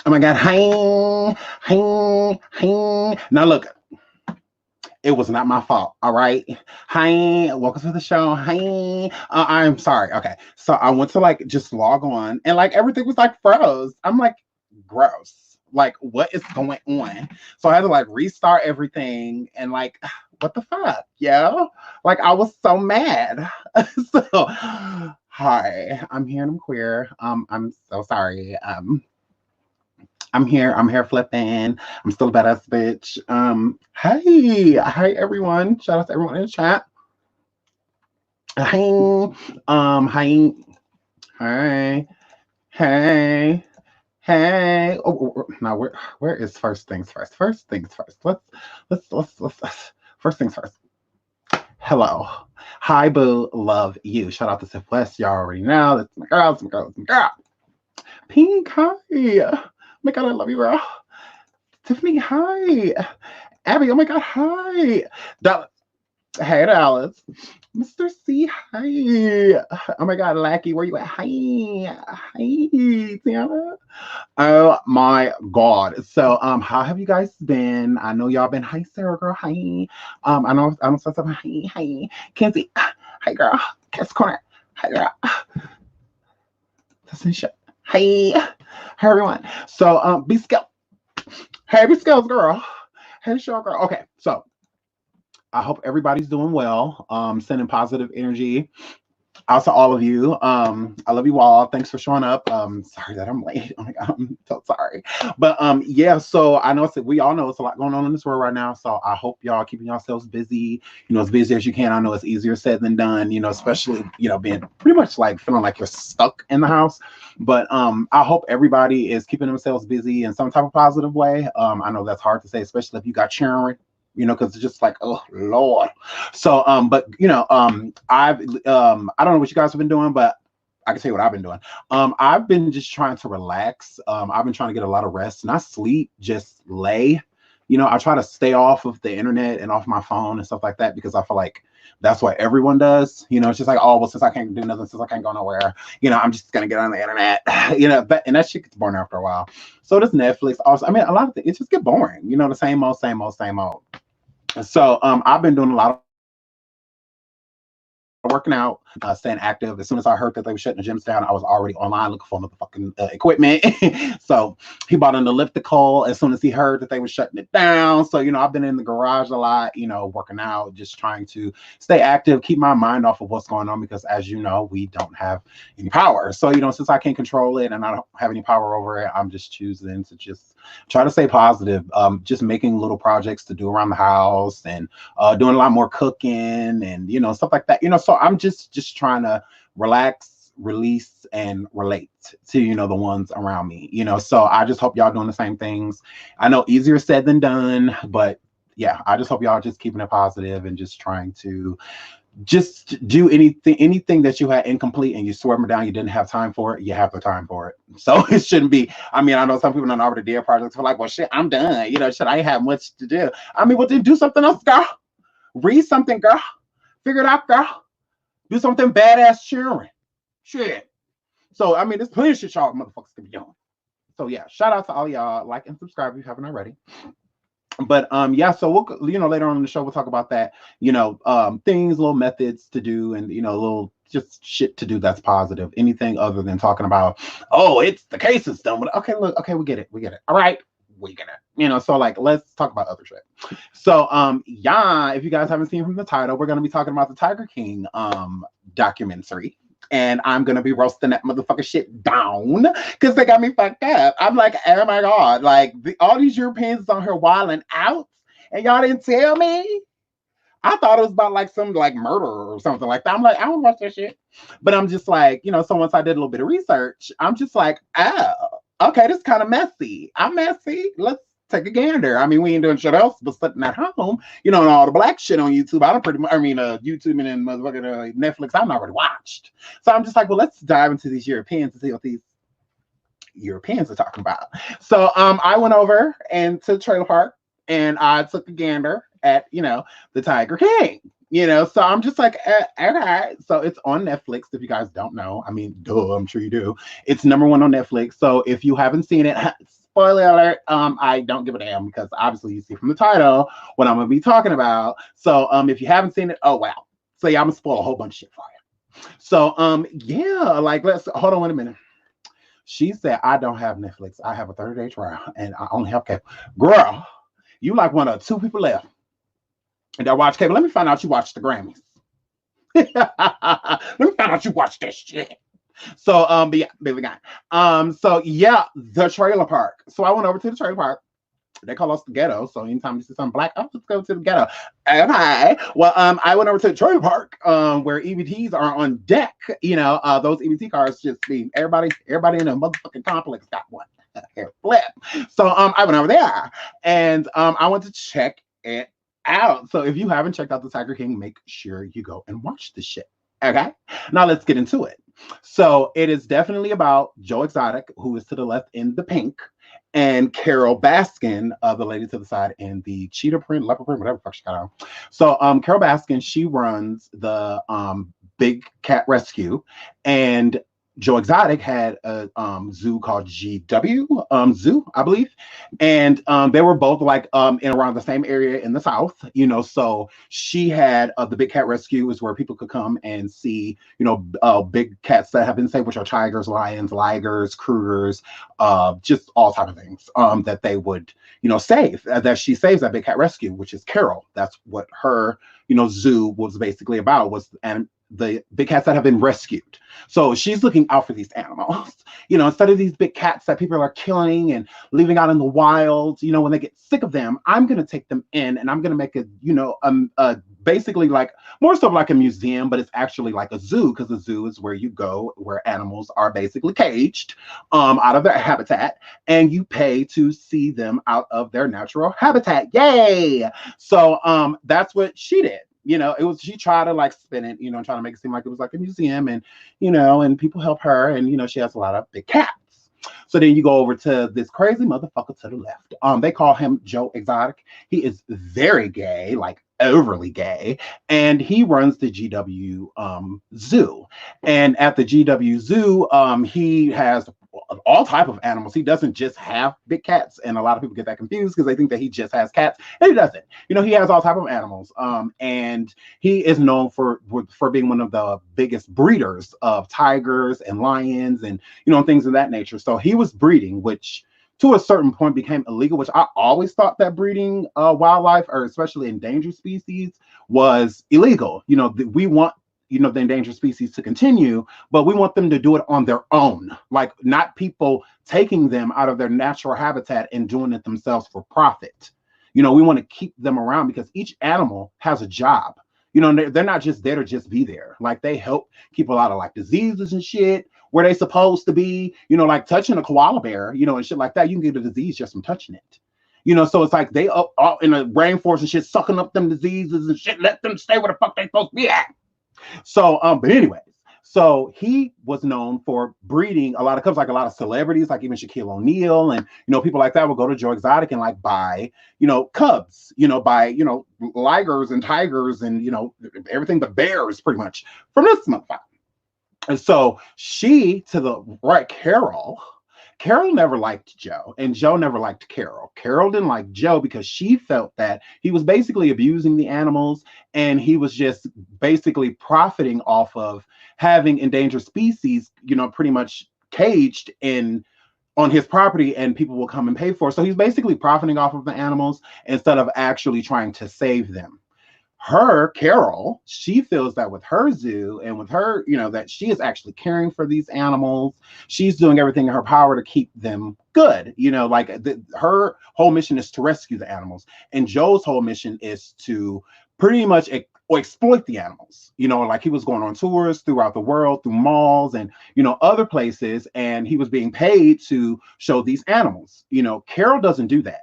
Oh my God. Hi. Hi. Hi. Now look, it was not my fault. All right. Hi. Welcome to the show. Hi. I'm sorry. Okay. So I went to like just log on and like everything was like froze. I'm like, gross. Like, what is going on? So I had to like restart everything and like, what the fuck? Yeah. Like I was so mad. So hi, I'm here and I'm queer. I'm so sorry. I'm here flipping. I'm still a badass bitch. Hi everyone. Shout out to everyone in the chat. Hi, hi, hi, hey, hey. Now where is first things first? First things first. Let's first things first. Hello. Hi, boo. Love you. Shout out to Sif West. Y'all already know. That's my girl. That's my girl. That's my girl. Pink, hi. Oh my God, I love you, girl. Tiffany, hi. Abby, oh my God, hi. Hey, Dallas. Mr. C, hi. Oh my God, Lackey, where you at? Hi. Hi, Tiana. Oh my God. So, how have you guys been? I know y'all been, hi, Sarah, girl, hi. I don't say something, hi. Kenzie, hi, girl. Kiss Corner, hi, girl. Listen, shit. Hey, everyone. So, be skilled. Hey, be skills, girl. Hey, show girl. Okay, so I hope everybody's doing well. Sending positive energy out to all of you. I love you all. Thanks for showing up. Sorry that I'm late. Oh my God, I'm so sorry. But yeah, so I know we all know it's a lot going on in this world right now. So I hope y'all keeping yourselves busy, as busy as you can. I know it's easier said than done, especially, being pretty much like feeling like you're stuck in the house. But I hope everybody is keeping themselves busy in some type of positive way. I know that's hard to say, especially if you got children, because it's just like, oh Lord. So, but I don't know what you guys have been doing, but I can tell you what I've been doing. I've been just trying to relax. I've been trying to get a lot of rest, not sleep, just lay. I try to stay off of the internet and off my phone and stuff like that because I feel like that's what everyone does. It's just like, oh, well, since I can't do nothing, since I can't go nowhere, I'm just gonna get on the internet, but and that shit gets boring after a while. So does Netflix. Also, I mean, a lot of things, it just get boring. The same old, same old, same old. So I've been doing a lot of working out, staying active. As soon as I heard that they were shutting the gyms down, I was already online looking for motherfucking equipment. So he bought an elliptical as soon as he heard that they were shutting it down. So, I've been in the garage a lot, working out, just trying to stay active, keep my mind off of what's going on because as you know, we don't have any power. So, since I can't control it and I don't have any power over it, I'm just choosing to just try to stay positive, just making little projects to do around the house and doing a lot more cooking and, stuff like that, so I'm just trying to relax, release, and relate to, the ones around me, so I just hope y'all doing the same things. I know easier said than done, but yeah, I just hope y'all just keeping it positive and just trying to just do anything that you had incomplete and you swear me down you didn't have time for it, you have the time for it. So it shouldn't be, I mean, I know some people don't already did projects for like, well shit, I'm done, shit, I ain't have much to do. I mean, well then do something else, girl. Read something, girl. Figure it out, girl. Do something badass cheering. Shit. So, I mean, there's plenty of shit y'all motherfuckers can be doing. So, yeah, shout out to all y'all. Like and subscribe if you haven't already. But, yeah, so we'll, later on in the show, we'll talk about that, things, little methods to do and, little just shit to do that's positive. Anything other than talking about, oh, it's the case system. Okay, look, okay, we get it. All right. We get it. So like let's talk about other shit. So yeah, if you guys haven't seen from the title, we're gonna be talking about the Tiger King documentary. And I'm gonna be roasting that motherfucker shit down because they got me fucked up. I'm like, oh my God, like all these Europeans on here wilding out, and y'all didn't tell me. I thought it was about like some like murder or something like that. I'm like, I don't watch that shit. But I'm just like, so once I did a little bit of research, I'm just like, oh, okay, this is kind of messy. I'm messy. Let's take a gander. I mean, we ain't doing shit else but sitting at home, and all the black shit on YouTube. I don't pretty much, YouTube and then motherfucking Netflix, I've already watched. So I'm just like, well, let's dive into these Europeans and see what these Europeans are talking about. So I went over and to the trailer park and I took a gander at, the Tiger King. So I'm just like, okay. So it's on Netflix. If you guys don't know, I mean, duh, I'm sure you do. It's #1 on Netflix. So if you haven't seen it, spoiler alert, I don't give a damn because obviously you see from the title what I'm gonna be talking about. So if you haven't seen it, oh wow. So yeah, I'm gonna spoil a whole bunch of shit for you. So yeah, like let's hold on a minute. She said, I don't have Netflix. I have a 30-day trial and I only have cable. Girl, you like one of two people left that watch cable. Let me find out you watched the Grammys. Let me find out you watched that shit. So but yeah, Billy Guy. So yeah, the trailer park. So I went over to the trailer park. They call us the ghetto. So anytime you see something black, oh, let's go to the ghetto. Okay. Well, I went over to the trailer park, where EBTs are on deck. You know, those EBT cars just be everybody in the motherfucking complex got one. Hair flip. So I went over there and I went to check it out. So if you haven't checked out the Tiger King, make sure you go and watch this shit. Okay. Now let's get into it. So it is definitely about Joe Exotic, who is to the left in the pink, and Carol Baskin, the lady to the side in the cheetah print, leopard print, whatever the fuck she got on. So Carol Baskin, she runs the Big Cat Rescue, and Joe Exotic had a zoo called GW Zoo, I believe, and they were both like in around the same area in the South, you know. So she had the Big Cat Rescue is where people could come and see, you know, big cats that have been saved, which are tigers, lions, ligers, cougars, just all type of things that they would, you know, save. That she saves at Big Cat Rescue, which is Carol. That's what her, you know, zoo was basically about, was and the big cats that have been rescued. So she's looking out for these animals, you know, instead of these big cats that people are killing and leaving out in the wild. You know, when they get sick of them, I'm going to take them in and I'm going to make a, you know, basically like more so like a museum, but it's actually like a zoo, because a zoo is where you go where animals are basically caged out of their habitat, and you pay to see them out of their natural habitat. Yay! So that's what she did. You know, it was, she tried to like spin it, you know, trying to make it seem like it was like a museum, and, you know, and people help her, and, you know, she has a lot of big cats. So then you go over to this crazy motherfucker to the left. They call him Joe Exotic. He is very gay, like overly gay, and he runs the GW Zoo. And at the GW Zoo, he has all type of animals. He doesn't just have big cats, and a lot of people get that confused because they think that he just has cats, and he doesn't. You know, he has all type of animals, and he is known for being one of the biggest breeders of tigers and lions and, you know, things of that nature. So he was breeding, which to a certain point became illegal, which I always thought that breeding wildlife, or especially endangered species, was illegal. You know, we want, you know, the endangered species to continue, but we want them to do it on their own, like not people taking them out of their natural habitat and doing it themselves for profit. You know, we want to keep them around because each animal has a job. You know, they're not just there to just be there. Like, they help keep a lot of like diseases and shit where they supposed to be. You know, like touching a koala bear, you know, and shit like that, you can get a disease just from touching it. You know, so it's like they up in the rainforest and shit, sucking up them diseases and shit. Let them stay where the fuck they supposed to be at. So, but anyways, so he was known for breeding a lot of cubs, like a lot of celebrities, like even Shaquille O'Neal and, you know, people like that will go to Joe Exotic and like buy, you know, cubs, you know, buy, you know, ligers and tigers and, you know, everything but bears pretty much from this motherfucker. And so she, to the right, Carol never liked Joe, and Joe never liked Carol. Carol didn't like Joe because she felt that he was basically abusing the animals, and he was just basically profiting off of having endangered species, you know, pretty much caged on his property, and people will come and pay for it. So he's basically profiting off of the animals instead of actually trying to save them. Carol, she feels that with her zoo and with her, you know, that she is actually caring for these animals. She's doing everything in her power to keep them good. You know, like her whole mission is to rescue the animals. And Joe's whole mission is to pretty much exploit the animals. You know, like he was going on tours throughout the world, through malls and, you know, other places. And he was being paid to show these animals. You know, Carol doesn't do that.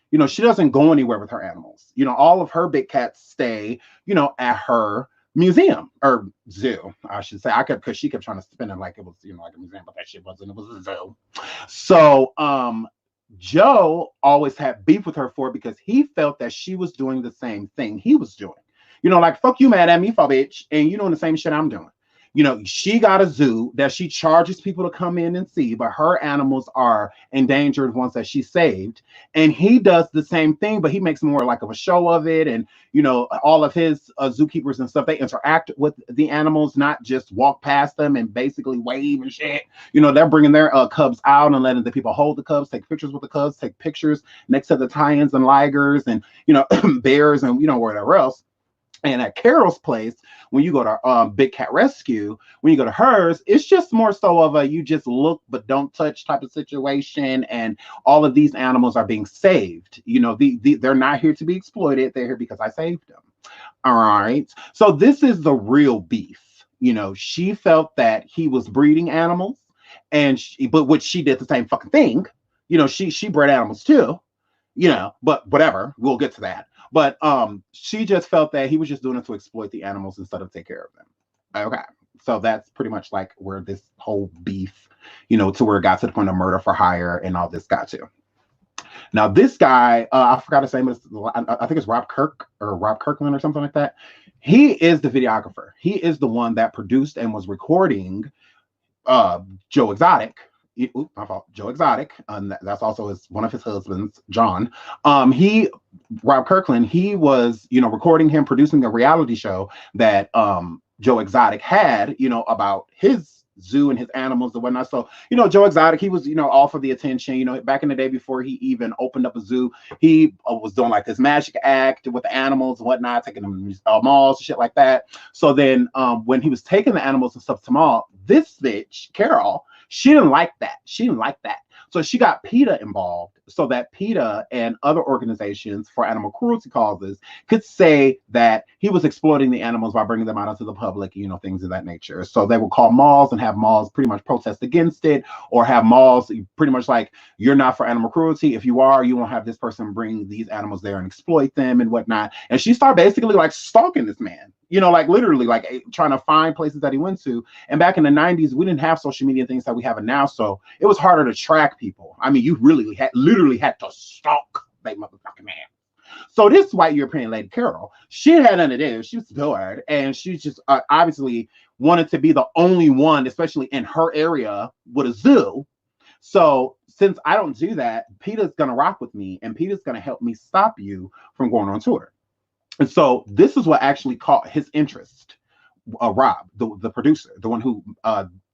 You know, she doesn't go anywhere with her animals. You know, all of her big cats stay, you know, at her museum or zoo, I should say. Because she kept trying to spin it like it was, you know, like a museum, but that shit wasn't. It was a zoo. So, Joe always had beef with her for it because he felt that she was doing the same thing he was doing. You know, like, fuck you mad at me for bitch, and you doing the same shit I'm doing. You know, she got a zoo that she charges people to come in and see, but her animals are endangered ones that she saved. And he does the same thing, but he makes more like of a show of it. And, you know, all of his zookeepers and stuff, they interact with the animals, not just walk past them and basically wave and shit. You know, they're bringing their cubs out and letting the people hold the cubs, take pictures with the cubs, take pictures next to the lions and ligers and, you know, bears and, you know, whatever else. And at Carol's place, when you go to Big Cat Rescue, when you go to hers, it's just more so of a you just look but don't touch type of situation. And all of these animals are being saved. You know, they're not here to be exploited. They're here because I saved them. All right. So this is the real beef. You know, she felt that he was breeding animals, and but which she did the same fucking thing. You know, she bred animals too. You know, but whatever. We'll get to that. But she just felt that he was just doing it to exploit the animals instead of take care of them. Okay. So that's pretty much like where this whole beef, you know, to where it got to the point of murder for hire and all this got to. Now, this guy, I forgot his name, I think it's Rob Kirkland or something like that. He is the videographer. He is the one that produced and was recording Joe Exotic. My fault, Joe Exotic. That's also one of his husbands, John. Rob Kirkland, he was, you know, recording him, producing a reality show that Joe Exotic had, you know, about his zoo and his animals and whatnot. So, you know, Joe Exotic, he was, you know, all for the attention. You know, back in the day before he even opened up a zoo, he was doing like this magic act with the animals and whatnot, taking them to malls and shit like that. So then when he was taking the animals and stuff to mall, this bitch, Carol, she didn't like that. She didn't like that. So she got PETA involved so that PETA and other organizations for animal cruelty causes could say that he was exploiting the animals by bringing them out into the public, you know, things of that nature. So they would call malls and have malls pretty much protest against it, or have malls pretty much like, you're not for animal cruelty. If you are, you won't have this person bring these animals there and exploit them and whatnot. And she started basically like stalking this man. You know, like literally like trying to find places that he went to. And back in the 90s, we didn't have social media things that we have now. So it was harder to track people. I mean, you literally had to stalk that motherfucking man. So this white European lady, Carol, she had none of this. She was bored. And she just obviously wanted to be the only one, especially in her area, with a zoo. So since I don't do that, PETA's going to rock with me. And PETA's going to help me stop you from going on tour. And so this is what actually caught his interest. Rob, the producer, the one who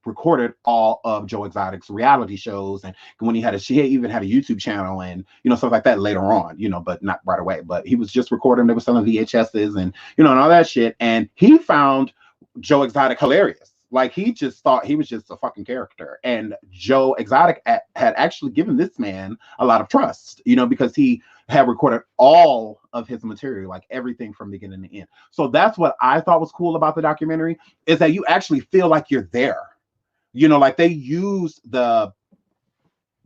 recorded all of Joe Exotic's reality shows, and when she even had a YouTube channel and, you know, stuff like that later on, you know, but not right away. But he was just recording. They were selling VHSs and, you know, and all that shit. And he found Joe Exotic hilarious. Like, he just thought he was just a fucking character. And Joe Exotic had actually given this man a lot of trust, you know, because he had recorded all of his material, like everything from beginning to end. So that's what I thought was cool about the documentary, is that you actually feel like you're there. You know, like they use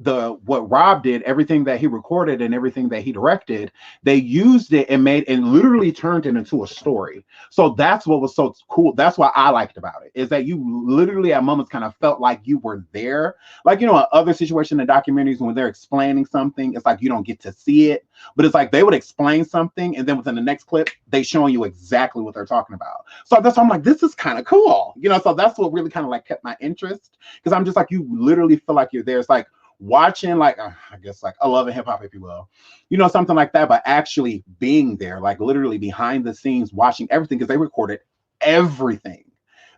what Rob did, everything that he recorded and everything that he directed, they used it and literally turned it into a story. So that's what was so cool. That's what I liked about it, is that you literally at moments kind of felt like you were there. Like, you know, other situations in documentaries when they're explaining something, it's like you don't get to see it, but it's like they would explain something and then within the next clip, they showing you exactly what they're talking about. So that's why I'm like, this is kind of cool. You know, so that's what really kind of like kept my interest, because I'm just like, you literally feel like you're there. It's like watching, like, I guess like a Love and Hip Hop, if you will, you know, something like that, but actually being there, like literally behind the scenes, watching everything, because they recorded everything,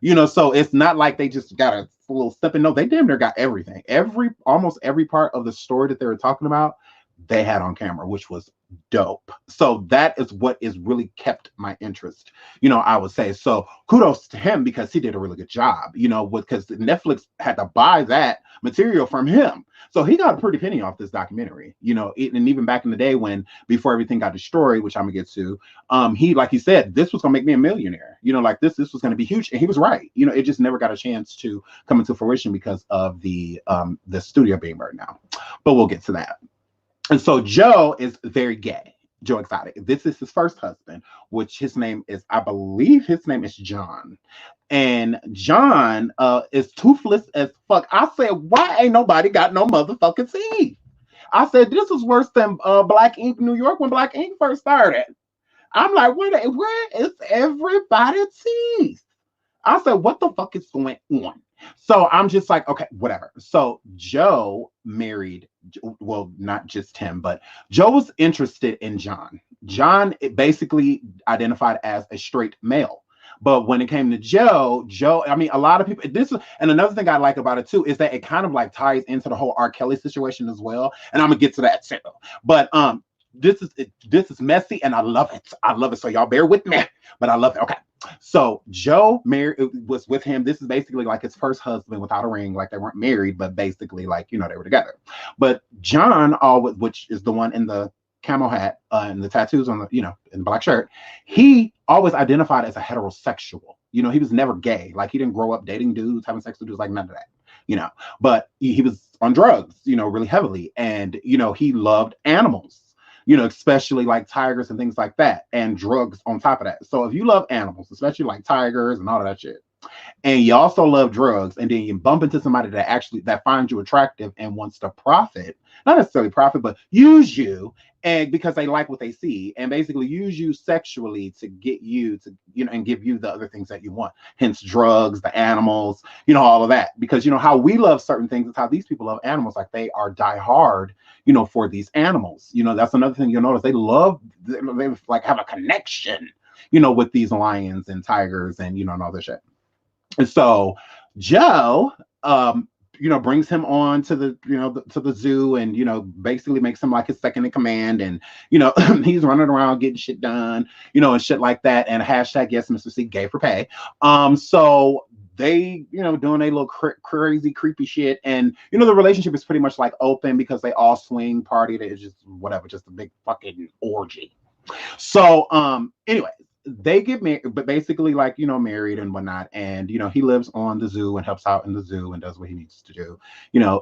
you know. So it's not like they just got a little snippet. No, they damn near got everything, almost every part of the story that they were talking about, they had on camera, which was dope. So that is what is really kept my interest, you know, I would say. So kudos to him, because he did a really good job, you know, because Netflix had to buy that material from him. So he got a pretty penny off this documentary, you know. And even back in the day before everything got destroyed, which I'm gonna get to, he, like he said, this was gonna make me a millionaire, you know, like this was gonna be huge. And he was right. You know, it just never got a chance to come into fruition because of the studio being burned down. But we'll get to that. And so Joe is very gay, Joe Exotic. This is his first husband, which his name is, I believe his name is John. And John is toothless as fuck. I said, why ain't nobody got no motherfucking teeth? I said, this is worse than Black Ink New York when Black Ink first started. I'm like, where is everybody's teeth? I said, what the fuck is going on? So I'm just like, okay, whatever. So Joe married, well, not just him, but Joe was interested in John. John basically identified as a straight male. But when it came to Joe, I mean, a lot of people, this is, and another thing I like about it too, is that it kind of like ties into the whole R. Kelly situation as well. And I'm gonna get to that too. But this is messy and I love it. I love it. So y'all bear with me, but I love it. Okay. So Joe married was with him. This is basically like his first husband without a ring. Like they weren't married, but basically like they were together. But John, always, which is the one in the camo hat and the tattoos on the in the black shirt, he always identified as a heterosexual. He was never gay. Like he didn't grow up dating dudes, having sex with dudes, like none of that. But he was on drugs, really heavily, and he loved animals. Especially like tigers and things like that, and drugs on top of that. So if you love animals, especially like tigers and all of that shit, and you also love drugs, and then you bump into somebody that finds you attractive and wants to profit, not necessarily profit, but use you, and because they like what they see, and basically use you sexually to get you to, and give you the other things that you want, hence drugs, the animals, all of that. Because how we love certain things is how these people love animals. Like they are die hard, for these animals. That's another thing you'll notice. They like have a connection, with these lions and tigers and and all this shit. And so Joe, brings him on to the to the zoo, and basically makes him like his second in command, and he's running around getting shit done, and shit like that. And hashtag yes, Mr. C, gay for pay. So they doing a little crazy creepy shit, and the relationship is pretty much like open because they all swing party. That is just whatever, just a big fucking orgy. So anyway, they get married, but basically like married and whatnot, and he lives on the zoo and helps out in the zoo and does what he needs to do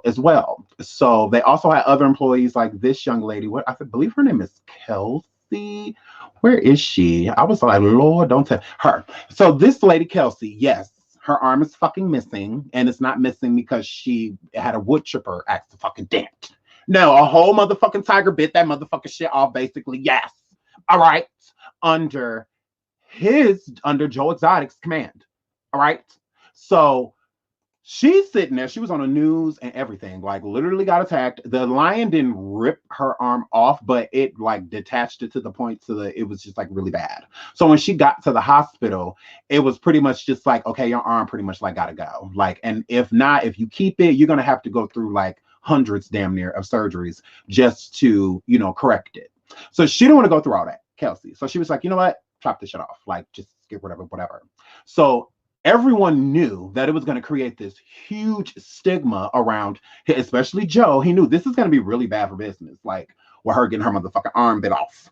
as well. So they also had other employees, like this young lady, what I believe her name is Kelsey. Where is she? I was like, Lord, don't tell her. So this lady Kelsey, yes, her arm is fucking missing, and it's not missing because she had a wood chipper accident fucking dent. No, a whole motherfucking tiger bit that motherfucking shit off, basically. Yes. All right. Under Joe Exotic's command. All right. So she's sitting there. She was on the news and everything. Like literally got attacked. The lion didn't rip her arm off, but it like detached it to the point it was just like really bad. So when she got to the hospital, it was pretty much just like, okay, your arm pretty much like gotta go. Like, and if not, if you keep it, you're gonna have to go through like hundreds damn near of surgeries just to, correct it. So she didn't want to go through all that, Kelsey. So she was like, you know what? Chop this shit off. Like, just get rid of it, whatever. So everyone knew that it was going to create this huge stigma around, especially Joe. He knew this is going to be really bad for business, like with her getting her motherfucking arm bit off,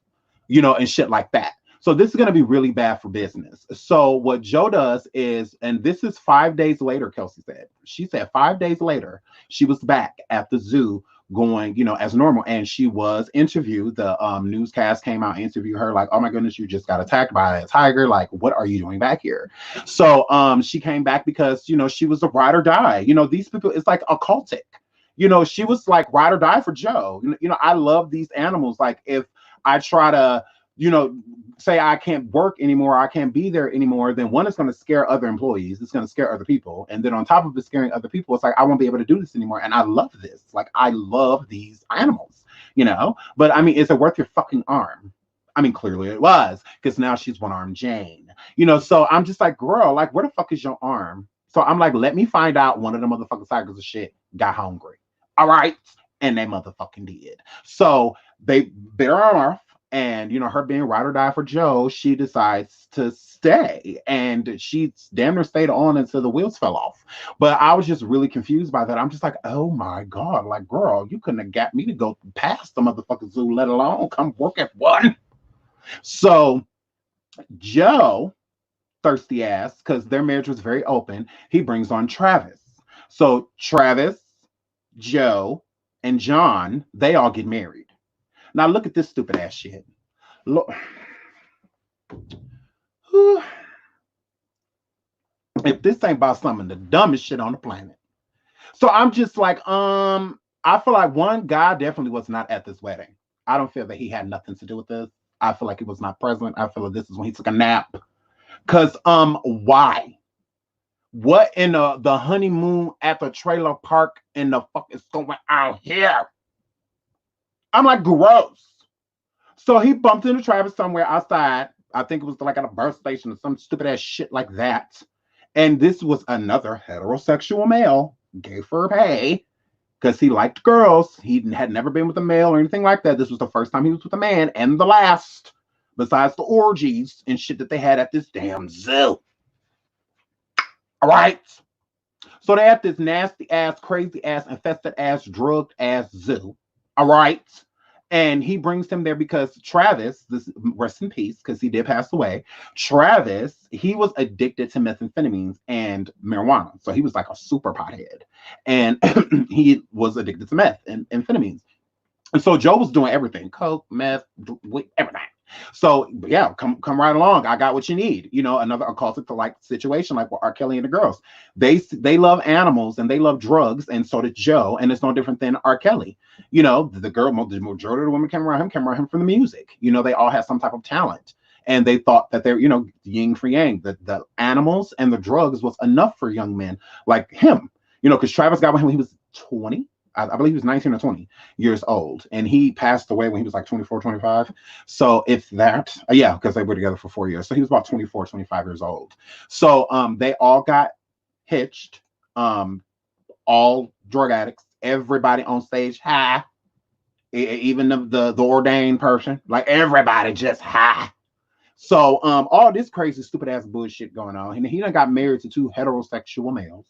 and shit like that. So this is going to be really bad for business. So what Joe does is, and this is 5 days later, Kelsey said. She said 5 days later, she was back at the zoo going, as normal. And she was interviewed. The newscast came out and interviewed her like, oh my goodness, you just got attacked by a tiger. Like, what are you doing back here? So she came back because, she was a ride or die. These people, it's like occultic. She was like ride or die for Joe. I love these animals. Like if I try to, say I can't work anymore, I can't be there anymore, then one, it's going to scare other employees, it's going to scare other people, and then on top of it scaring other people, it's like I won't be able to do this anymore. And I love this. Like I love these animals, but I mean, is it worth your fucking arm? I mean, clearly it was, because now she's one-armed Jane, so I'm just like, girl, like where the fuck is your arm? So I'm like, let me find out. One of the motherfucking tigers of shit got hungry. All right. And they motherfucking did. So they bit her arm off. And, her being ride or die for Joe, she decides to stay. And she damn near stayed on until the wheels fell off. But I was just really confused by that. I'm just like, oh my God, like, girl, you couldn't have got me to go past the motherfucking zoo, let alone come work at one. So Joe, thirsty ass, because their marriage was very open, he brings on Travis. So Travis, Joe, and John, they all get married. Now look at this stupid ass shit. Look. If this ain't about some of the dumbest shit on the planet. So I'm just like, I feel like one, God definitely was not at this wedding. I don't feel that he had nothing to do with this. I feel like he was not present. I feel like this is when he took a nap. Cause why? What in the honeymoon at the trailer park in the fuck is going on here? I'm like, gross. So he bumped into Travis somewhere outside. I think it was like at a bus station or some stupid ass shit like that. And this was another heterosexual male, gay for pay, because he liked girls. He had never been with a male or anything like that. This was the first time he was with a man and the last, besides the orgies and shit that they had at this damn zoo. All right. So they had this nasty ass, crazy ass, infested ass, drugged ass zoo. All right. And he brings him there because Travis, this rest in peace, because he did pass away. Travis, he was addicted to methamphetamines and marijuana. So he was like a super pothead. And he was addicted to meth and amphetamines. And so Joe was doing everything, coke, meth, everything. So yeah, come right along. I got what you need. You know, another occultic like situation like with R. Kelly and the girls. They love animals and they love drugs, and so did Joe. And it's no different than R. Kelly. You know, the majority of the women came around him for the music. You know, they all had some type of talent. And they thought that they're, you know, yin for yang. The animals and the drugs was enough for young men like him. You know, because Travis got with him when he was 20. I believe he was 19 or 20 years old, and he passed away when he was like 24, 25. So if that, yeah, because they were together for 4 years. So he was about 24, 25 years old. So they all got hitched, all drug addicts, everybody on stage high, even the ordained person, like everybody just high. So all this crazy, stupid ass bullshit going on. And he done got married to 2 heterosexual males,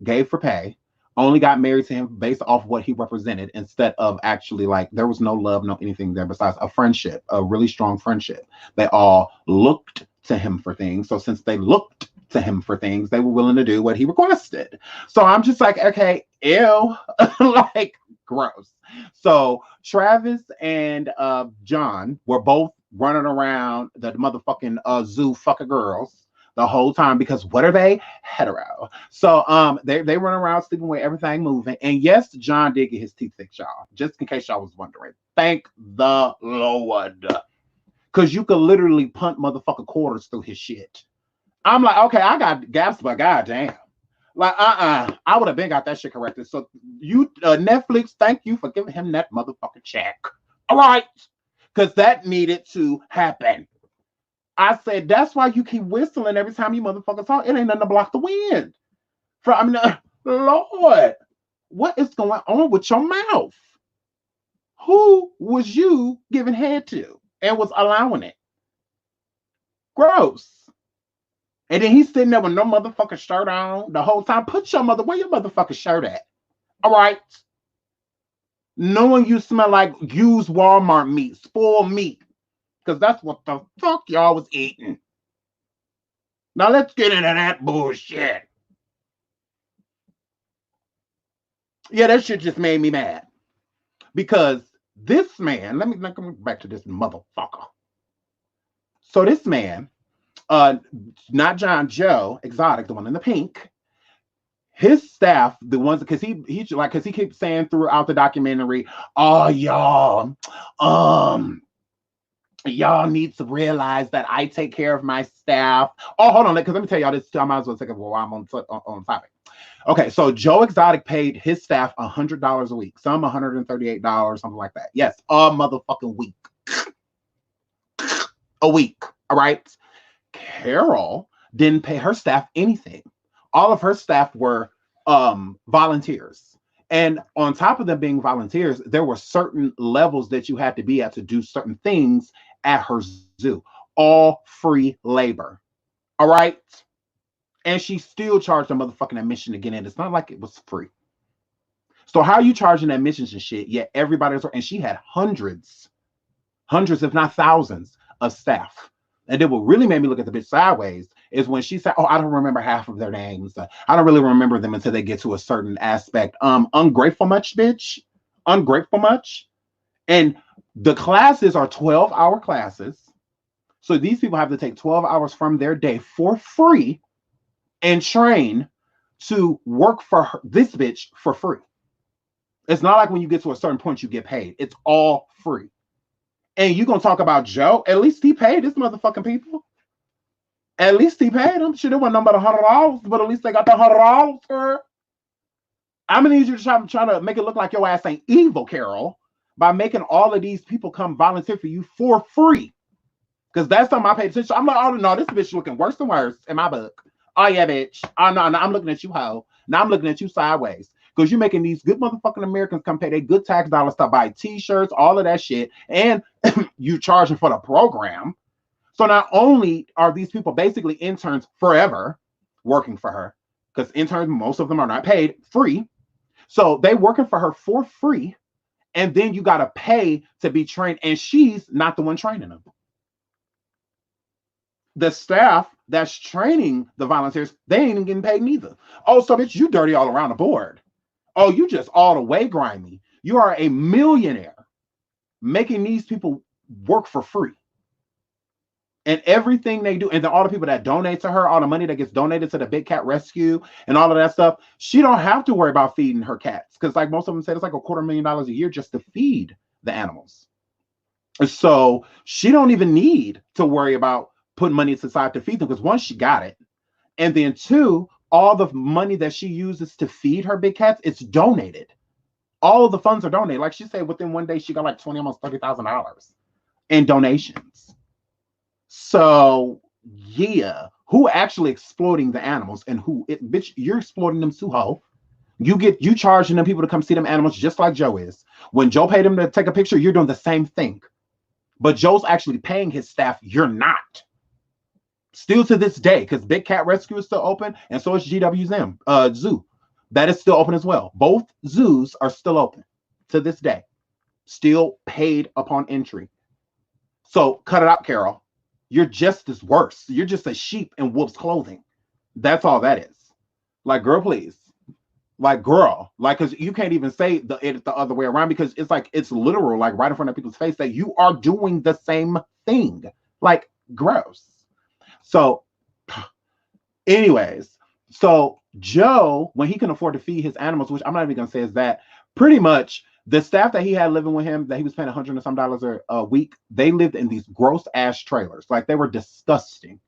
gay for pay. Only got married to him based off what he represented instead of actually like there was no love, no anything there besides a friendship, a really strong friendship. They all looked to him for things. So since they looked to him for things, they were willing to do what he requested. So I'm just like, okay, ew, like gross. So Travis and John were both running around the motherfucking zoo fucking girls the whole time because what are they? Hetero. So they run around sleeping with everything moving. And yes, John did get his teeth fixed, y'all. Just in case y'all was wondering. Thank the Lord. Because you could literally punt motherfucking quarters through his shit. I'm like, okay, I got gaps, but goddamn. Like, I would have been got that shit corrected. So you, Netflix, thank you for giving him that motherfucking check. All right. Because that needed to happen. I said, that's why you keep whistling every time you motherfuckers talk. It ain't nothing to block the wind. Lord, what is going on with your mouth? Who was you giving head to and was allowing it? Gross. And then he's sitting there with no motherfucking shirt on the whole time. Where your motherfucking shirt at? All right. Knowing you smell like used Walmart meat, spoiled meat. Because that's what the fuck y'all was eating. Now let's get into that bullshit. Yeah, that shit just made me mad. Because this man, let me come back to this motherfucker. So this man, not John, Joe Exotic, the one in the pink, his staff, the ones, because he keeps saying throughout the documentary, oh y'all need to realize that I take care of my staff. Oh, hold on, because let me tell y'all this. I might as well take it while I'm on topic. Okay, so Joe Exotic paid his staff $100 a week, some $138, something like that. Yes, a motherfucking week. A week, all right? Carol didn't pay her staff anything. All of her staff were volunteers. And on top of them being volunteers, there were certain levels that you had to be at to do certain things at her zoo. All free labor. All right? And she still charged a motherfucking admission to get in. It's not like it was free. So how are you charging admissions and shit? Yet everybody's, and she had hundreds, if not thousands of staff. And then what really made me look at the bitch sideways is when she said, oh, I don't remember half of their names. I don't really remember them until they get to a certain aspect. Ungrateful much, bitch? Ungrateful much? And the classes are 12-hour classes. So these people have to take 12 hours from their day for free and train to work for this bitch for free. It's not like when you get to a certain point, you get paid. It's all free. And you're going to talk about Joe? At least he paid his motherfucking people. At least he paid them. Shit, it wasn't nothing but $100, but at least they got the $100 for her. I'm gonna need you to try to make it look like your ass ain't evil, Carol, by making all of these people come volunteer for you for free. Because that's something I paid attention. I'm like, oh no, this bitch looking worse than worse in my book. Oh yeah, bitch. Oh no, I'm looking at you, hoe. Now I'm looking at you sideways. Because you're making these good motherfucking Americans come pay their good tax dollars to buy t-shirts, all of that shit, and you charging for the program. So not only are these people basically interns forever working for her, because interns, most of them are not paid free. So they working for her for free, and then you got to pay to be trained, and she's not the one training them. The staff that's training the volunteers, they ain't even getting paid neither. Oh, so bitch, you dirty all around the board. Oh, you just all the way grimy. You are a millionaire making these people work for free. And everything they do, and then all the people that donate to her, all the money that gets donated to the Big Cat Rescue and all of that stuff, she don't have to worry about feeding her cats. Because like most of them said, it's like $250,000 a year just to feed the animals. So she don't even need to worry about putting money aside to feed them, because one, she got it. And then two, all the money that she uses to feed her big cats, it's donated. All of the funds are donated. Like she said, within one day, she got like almost $30,000 in donations. So yeah, who actually exploiting the animals, and who bitch, you're exploiting them too, ho. You charging them people to come see them animals just like Joe is. When Joe paid him to take a picture, you're doing the same thing. But Joe's actually paying his staff, you're not. Still to this day, because Big Cat Rescue is still open, and so is GW's Zoo. That is still open as well. Both zoos are still open to this day. Still paid upon entry. So cut it out, Carol. You're just as worse. You're just a sheep in wolf's clothing. That's all that is. Like, girl, please. Like, girl. Like, because you can't even say it the other way around, because it's like, it's literal, like right in front of people's face, that you are doing the same thing. Like, gross. So, anyways, so Joe, when he can afford to feed his animals, which I'm not even going to say is that, pretty much the staff that he had living with him, that he was paying $100 and some a week, they lived in these gross ass trailers. Like, they were disgusting.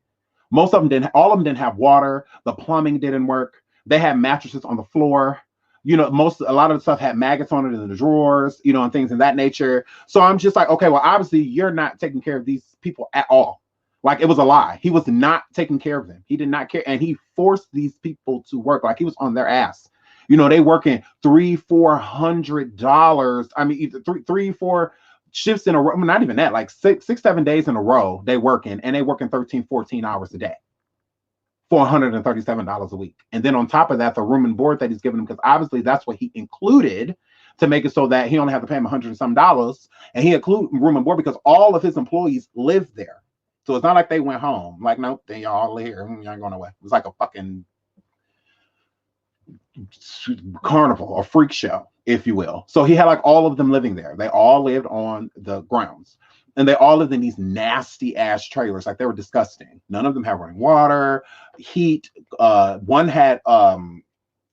Most of them didn't, all of them didn't have water. The plumbing didn't work. They had mattresses on the floor. You know, a lot of the stuff had maggots on it in the drawers, you know, and things of that nature. So I'm just like, okay, well, obviously you're not taking care of these people at all. Like, it was a lie. He was not taking care of them. He did not care. And he forced these people to work. Like, he was on their ass. You know, they working $300-400. I mean, either three, 4 shifts in a row. Not even that, like 6-7 days in a row they working, and they working 13-14 hours a day for $137 a week. And then on top of that, the room and board that he's giving them, because obviously that's what he included to make it so that he only have to pay him $100 and some. And he included room and board because all of his employees live there. So it's not like they went home. Like, nope, they all here. You ain't going away. It was like a fucking carnival or freak show, if you will. So he had like all of them living there. They all lived on the grounds, and they all lived in these nasty ass trailers. Like, they were disgusting. None of them had running water, heat. One had an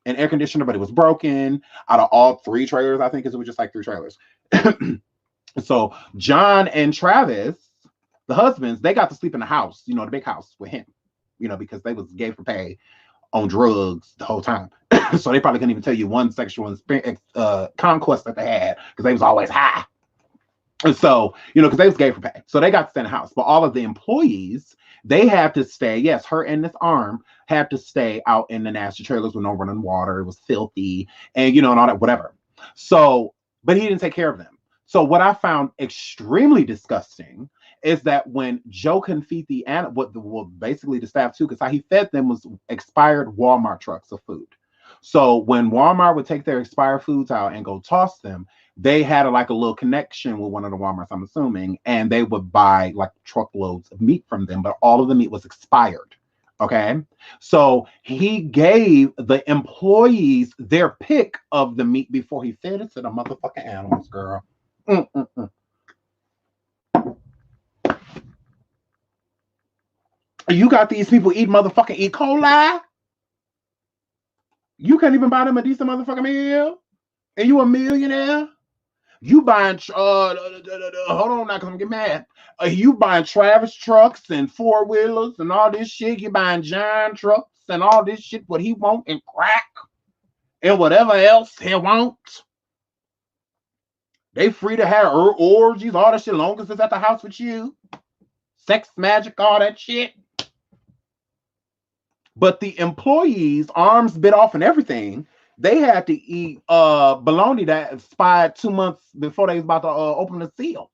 air conditioner, but it was broken. Out of all 3 trailers, I think it was just like 3 trailers. So John and Travis, the husbands, they got to sleep in the house, you know, the big house with him, you know, because they was gay for pay on drugs the whole time. So they probably couldn't even tell you one sexual conquest that they had, because they was always high. And so, you know, because they was gay for pay. So they got to stay in the house. But all of the employees, they had to stay, yes, her and this arm had to stay out in the nasty trailers with no running water. It was filthy, and, you know, and all that, whatever. So, but he didn't take care of them. So what I found extremely disgusting is that when Joe couldn't feed the animal, well, basically the staff too, because how he fed them was expired Walmart trucks of food. So when Walmart would take their expired foods out and go toss them, they had a little connection with one of the Walmarts, I'm assuming, and they would buy like truckloads of meat from them, but all of the meat was expired. Okay. So he gave the employees their pick of the meat before he fed it to the motherfucking animals, girl. You got these people eat motherfucking E. coli. You can't even buy them a decent motherfucking meal, and you a millionaire. You buying hold on now, because I'm getting mad. You buying Travis trucks and four-wheelers and all this shit. You buying John trucks and all this shit, what he want, and crack and whatever else he wants. They free to have orgies, all that shit, long as it's at the house with you. Sex magic, all that shit. But the employees, arms bit off and everything, they had to eat bologna that expired 2 months before they was about to open the seal.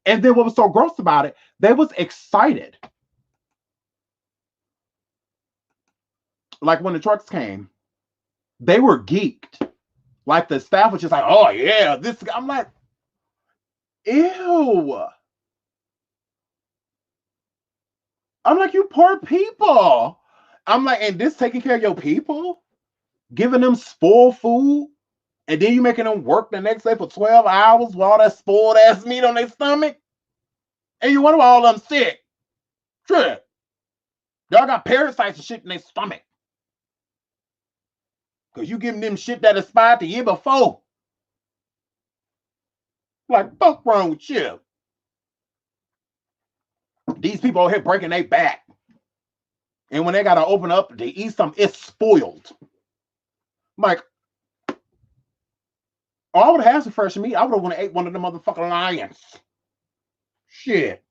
And then what was so gross about it, they was excited. Like when the trucks came, they were geeked. Like the staff was just like, oh yeah, this guy. I'm like, ew. I'm like, you poor people. I'm like, and this taking care of your people? Giving them spoiled food? And then you making them work the next day for 12 hours with all that spoiled ass meat on their stomach? And you wonder why all of them sick? Sure. Y'all got parasites and shit in their stomach. Because you giving them shit that expired the year before. Like, fuck wrong with you? These people out here breaking their back. And when they got to open up to eat something, it's spoiled. I'm like, I would have some fresh meat. I would have wanted to eat one of them motherfucking lions. Shit.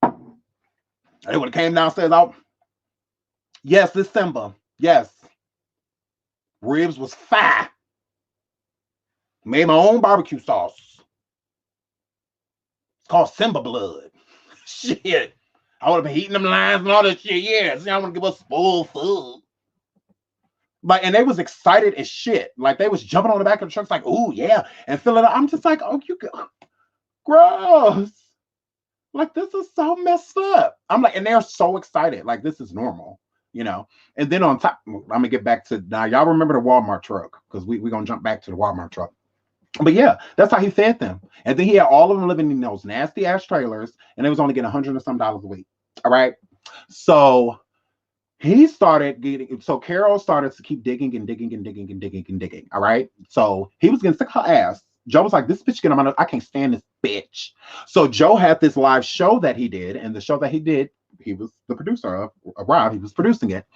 They would have came downstairs out. Yes, this Simba. Yes. Ribs was fire. Made my own barbecue sauce. It's called Simba blood. Shit. I would have been eating them lions and all that shit. Yeah. See, I want to give us spoiled food. Like, and they was excited as shit. Like, they was jumping on the back of the trucks like, ooh, yeah. And filling it up. I'm just like, oh, you gross. Like, this is so messed up. I'm like, and they're so excited. Like, this is normal, you know? And then on top, I'm going to get back to, now y'all remember the Walmart truck, because we're going to jump back to the Walmart truck. But yeah, that's how he fed them. And then he had all of them living in those nasty ass trailers, and they was only getting $100 and some a week. All right. So he started getting, so Carol started to keep digging and digging and digging and digging and digging. All right. So he was getting sick of her ass. Joe was like, this bitch getting on my, I can't stand this bitch. So Joe had this live show that he did, and the show that he did, he was the producer of Rob. He was producing it.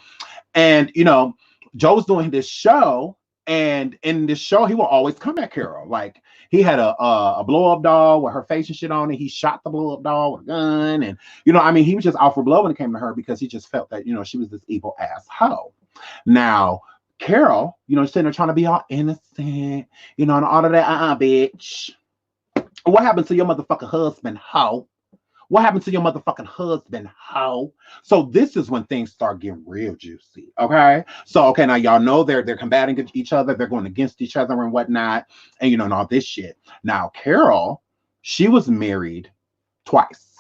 And, you know, Joe was doing this show, and in this show, he will always come at Carol. Like, he had a blow-up doll with her face and shit on it. He shot the blow-up doll with a gun. And, you know, I mean, he was just out for blood when it came to her, because he just felt that, you know, she was this evil ass hoe. Now, Carol, you know, sitting there trying to be all innocent, you know, and all of that, bitch. What happened to your motherfucking husband, hoe? What happened to your motherfucking husband, hoe? So this is when things start getting real juicy, okay? So, okay, now y'all know they're combating each other. They're going against each other and whatnot, and, you know, and all this shit. Now, Carol, she was married twice.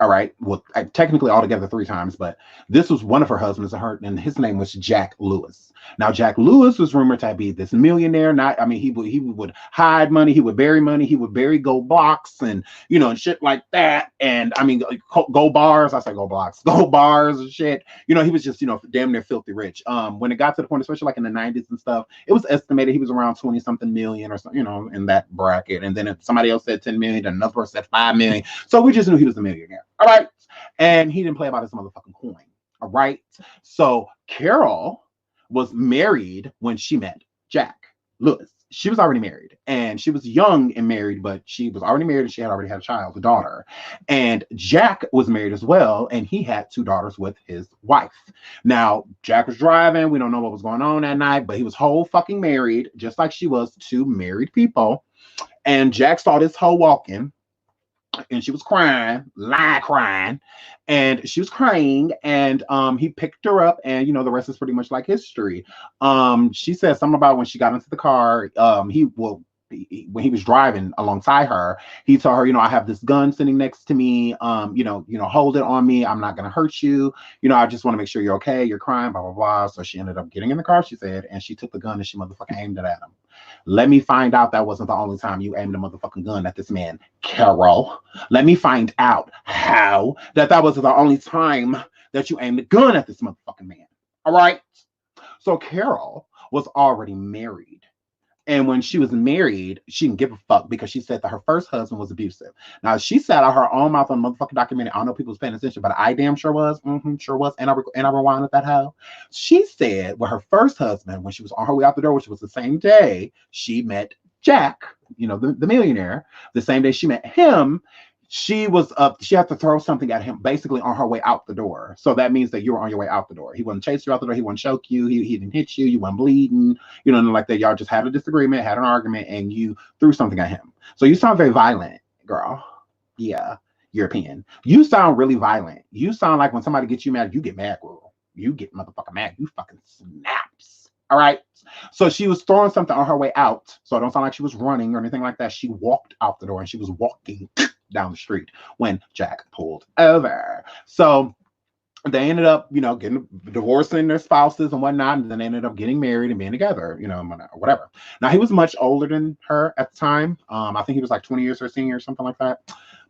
All right. Well, technically altogether 3 times, but this was one of her husbands, and his name was Jack Lewis. Now, Jack Lewis was rumored to be this millionaire. Not, I mean, he would hide money, he would bury money, he would bury gold blocks and, you know, and shit like that. And I mean, gold bars. I say gold blocks, gold bars and shit. You know, he was just, you know, damn near filthy rich. When it got to the point, especially like in the 90s and stuff, it was estimated he was around 20 something million or something, you know, in that bracket. And then if somebody else said 10 million, then another person said 5 million. So we just knew he was a millionaire. All right. And he didn't play about his motherfucking coin. All right. So Carol was married when she met Jack Lewis. She was already married, and she was young and married, but she was already married and she had already had a child, a daughter. And Jack was married as well, and he had 2 daughters with his wife. Now, Jack was driving. We don't know what was going on that night, but he was whole fucking married, just like she was, 2 married people. And Jack saw this hoe walking, and she was crying, crying, and she was crying, and he picked her up, and, you know, the rest is pretty much like history. She said something about when she got into the car, when he was driving alongside her, he told her, you know, I have this gun sitting next to me, you know, hold it on me, I'm not gonna hurt you, you know, I just want to make sure you're okay, you're crying, blah blah blah. So she ended up getting in the car, she said, and she took the gun and she motherfucking aimed it at him. Let me find out that wasn't the only time you aimed a motherfucking gun at this man, Carol. Let me find out how that wasn't the only time that you aimed a gun at this motherfucking man. All right. So Carol was already married. And when she was married, she didn't give a fuck because she said that her first husband was abusive. Now, she said out her own mouth on the motherfucking documentary. I don't know if people was paying attention, but I damn sure was. Sure was. And I rewinded that hoe. She said with her first husband, when she was on her way out the door, which was the same day she met Jack, the millionaire, the same day she met him, she was up. She had to throw something at him basically on her way out the door. So that means that you were on your way out the door. He wouldn't chase you out the door. He wouldn't choke you. He didn't hit you. You weren't bleeding. Nothing like that. Y'all just had a disagreement, had an argument, and you threw something at him. So you sound very violent, girl. Yeah, European. You sound really violent. You sound like when somebody gets you mad, you get mad, girl. You get motherfucking mad. You fucking snaps. All right. So she was throwing something on her way out. So it don't sound like she was running or anything like that. She walked out the door and she was walking down the street when Jack pulled over. So they ended up, getting divorcing their spouses and whatnot, and then they ended up getting married and being together, whatever. Now he was much older than her at the time. I think he was like 20 years her senior or something like that.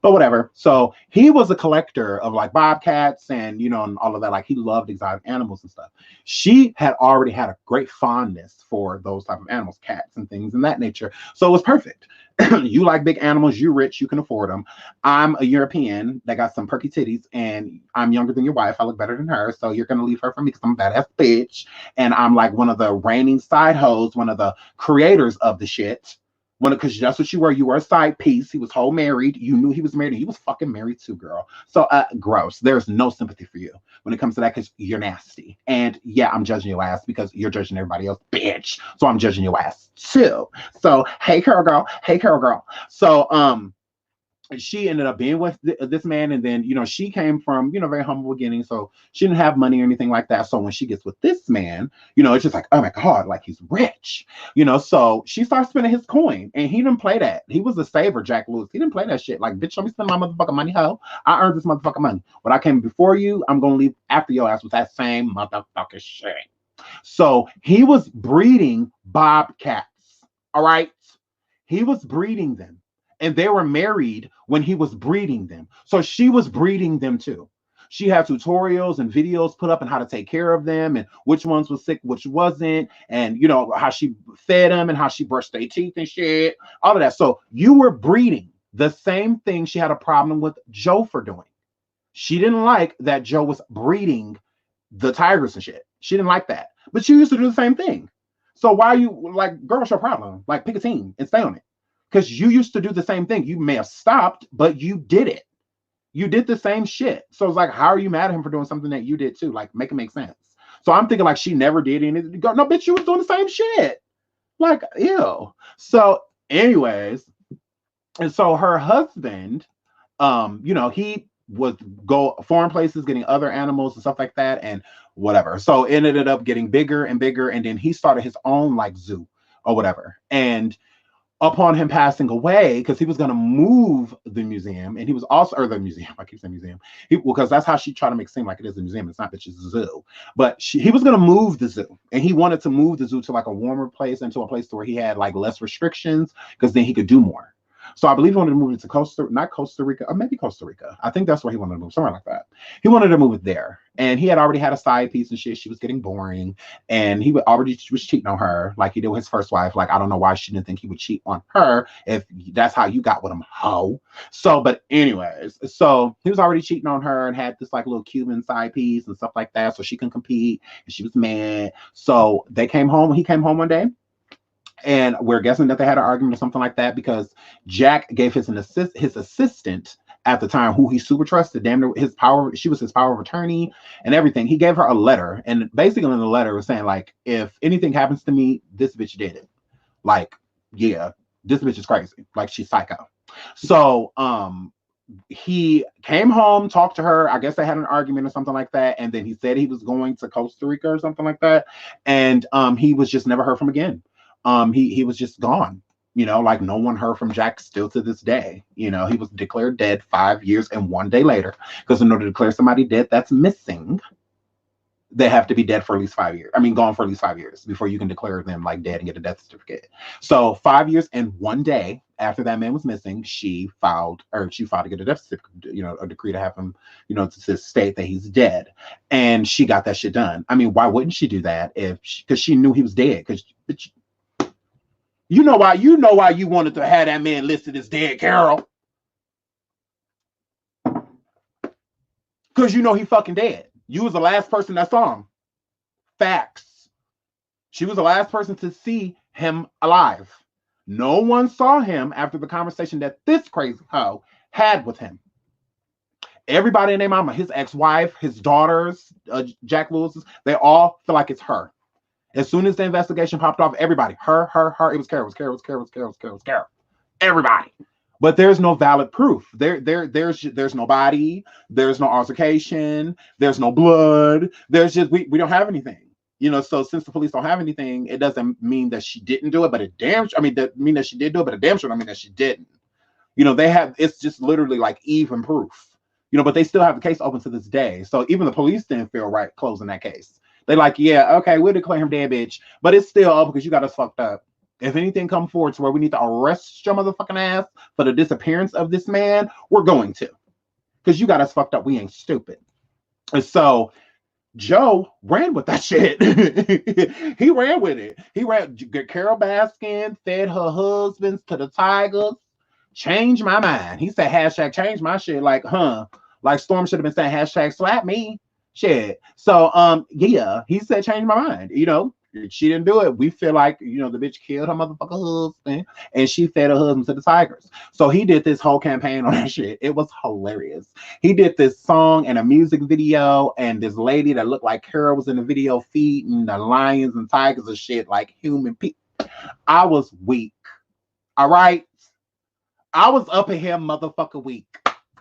But whatever. So he was a collector of like bobcats and and all of that. Like he loved exotic animals and stuff. She had already had a great fondness for those type of animals, cats and things in that nature. So it was perfect. You like big animals, you're rich, you can afford them. I'm a European that got some perky titties, and I'm younger than your wife. I look better than her, so you're gonna leave her for me because I'm a badass bitch, and I'm like one of the reigning side hoes, one of the creators of the shit. Because that's what you were. You were a side piece. He was whole married. You knew he was married. You was fucking married too, girl. So gross. There's no sympathy for you when it comes to that because you're nasty. And yeah, I'm judging your ass because you're judging everybody else, bitch. So I'm judging your ass too. So hey, Carol girl. Hey, Carol girl. So she ended up being with this man, and then she came from very humble beginnings, so she didn't have money or anything like that. So when she gets with this man, it's just like, oh my god, like he's rich, so she starts spending his coin, and he didn't play that. He was a saver, Jack Lewis. He didn't play that shit. Like, bitch, let me spend my motherfucking money. Ho, I earned this motherfucking money. When I came before you, I'm gonna leave after your ass with that same motherfucking shit. So he was breeding bobcats. All right, he was breeding them. And they were married when he was breeding them. So she was breeding them too. She had tutorials and videos put up on how to take care of them and which ones was sick, which wasn't, and how she fed them and how she brushed their teeth and shit, all of that. So you were breeding the same thing she had a problem with Joe for doing. She didn't like that Joe was breeding the tigers and shit. She didn't like that. But you used to do the same thing. So why are you like, girl, what's your problem? Like, pick a team and stay on it. Because you used to do the same thing. You may have stopped, but you did it. You did the same shit. So it's like, how are you mad at him for doing something that you did too? Like, make it make sense. So I'm thinking like she never did anything. No, bitch, you was doing the same shit. Like, ew. So anyways, and so her husband, he would go foreign places, getting other animals and stuff like that and whatever. So it ended up getting bigger and bigger. And then he started his own like zoo or whatever. And upon him passing away, because he was going to move the museum, and he was also, or the museum, I keep saying museum, because that's how she tried to make it seem like it is a museum. It's not that it's a zoo, but he was going to move the zoo, and he wanted to move the zoo to like a warmer place and to a place where he had like less restrictions, because then he could do more. So I believe he wanted to move it to not Costa Rica, or maybe Costa Rica. I think that's where he wanted to move, somewhere like that. He wanted to move it there. And he had already had a side piece and shit. She was getting boring. And he was cheating on her like he did with his first wife. Like, I don't know why she didn't think he would cheat on her if that's how you got with him, ho. So, but anyways, so he was already cheating on her and had this like little Cuban side piece and stuff like that. So she can compete. And she was mad. So they came home. He came home one day. And we're guessing that they had an argument or something like that because Jack gave his assistant at the time, who he super trusted, damn near his power, she was his power of attorney and everything. He gave her a letter, and basically in the letter was saying like, if anything happens to me, this bitch did it. Like, yeah, this bitch is crazy. Like, she's psycho. So he came home, talked to her. I guess they had an argument or something like that, and then he said he was going to Costa Rica or something like that, and he was just never heard from again. He was just gone, like no one heard from Jack still to this day. He was declared dead 5 years and 1 day later, because in order to declare somebody dead that's missing, they have to be dead for at least 5 years. I mean, gone for at least 5 years before you can declare them like dead and get a death certificate. So 5 years and 1 day after that man was missing, she filed to get a death certificate, a decree to have him, to state that he's dead. And she got that shit done. I mean, why wouldn't she do that because she knew he was dead? Because you know why you wanted to have that man listed as dead, Carol? Because he fucking dead. You was the last person that saw him. Facts. She was the last person to see him alive. No one saw him after the conversation that this crazy hoe had with him. Everybody and their mama, his ex-wife, his daughters, Jack Lewis's, they all feel like it's her. As soon as the investigation popped off, everybody, her, it was Carol, everybody. But there's no valid proof. There's no body, there's no altercation, there's no blood. There's just we don't have anything. So since the police don't have anything, it doesn't mean that she didn't do it, but that mean that she did do it, but a damn sure don't mean that she didn't. It's just literally like even proof. But they still have the case open to this day. So even the police didn't feel right closing that case. They like, yeah, okay, we'll declare him dead, bitch. But it's still up because you got us fucked up. If anything come forward to where we need to arrest your motherfucking ass for the disappearance of this man, we're going to. Because you got us fucked up. We ain't stupid. And so Joe ran with that shit. He ran with it. He ran. Carol Baskin fed her husbands to the tigers. Change my mind. He said hashtag change my shit. Like, like Storm should have been saying hashtag slap me. Shit. So, yeah, he said change my mind. She didn't do it. We feel like, the bitch killed her motherfucker husband and she fed her husband to the tigers. So he did this whole campaign on that shit. It was hilarious. He did this song and a music video, and this lady that looked like Carol was in the video feeding the lions and tigers and shit like human people. I was weak. All right. I was up in here motherfucker weak.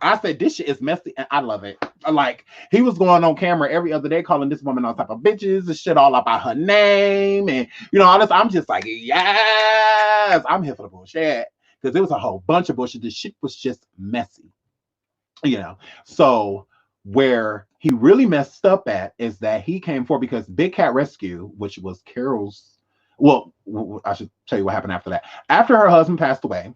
I said, this shit is messy, and I love it. Like, he was going on camera every other day calling this woman all type of bitches and shit all about her name. And, all this. I'm just like, yes, I'm here for the bullshit. Because there was a whole bunch of bullshit. This shit was just messy. So where he really messed up at is that he came forward because Big Cat Rescue, which was Carol's, well, I should tell you what happened after that. After her husband passed away,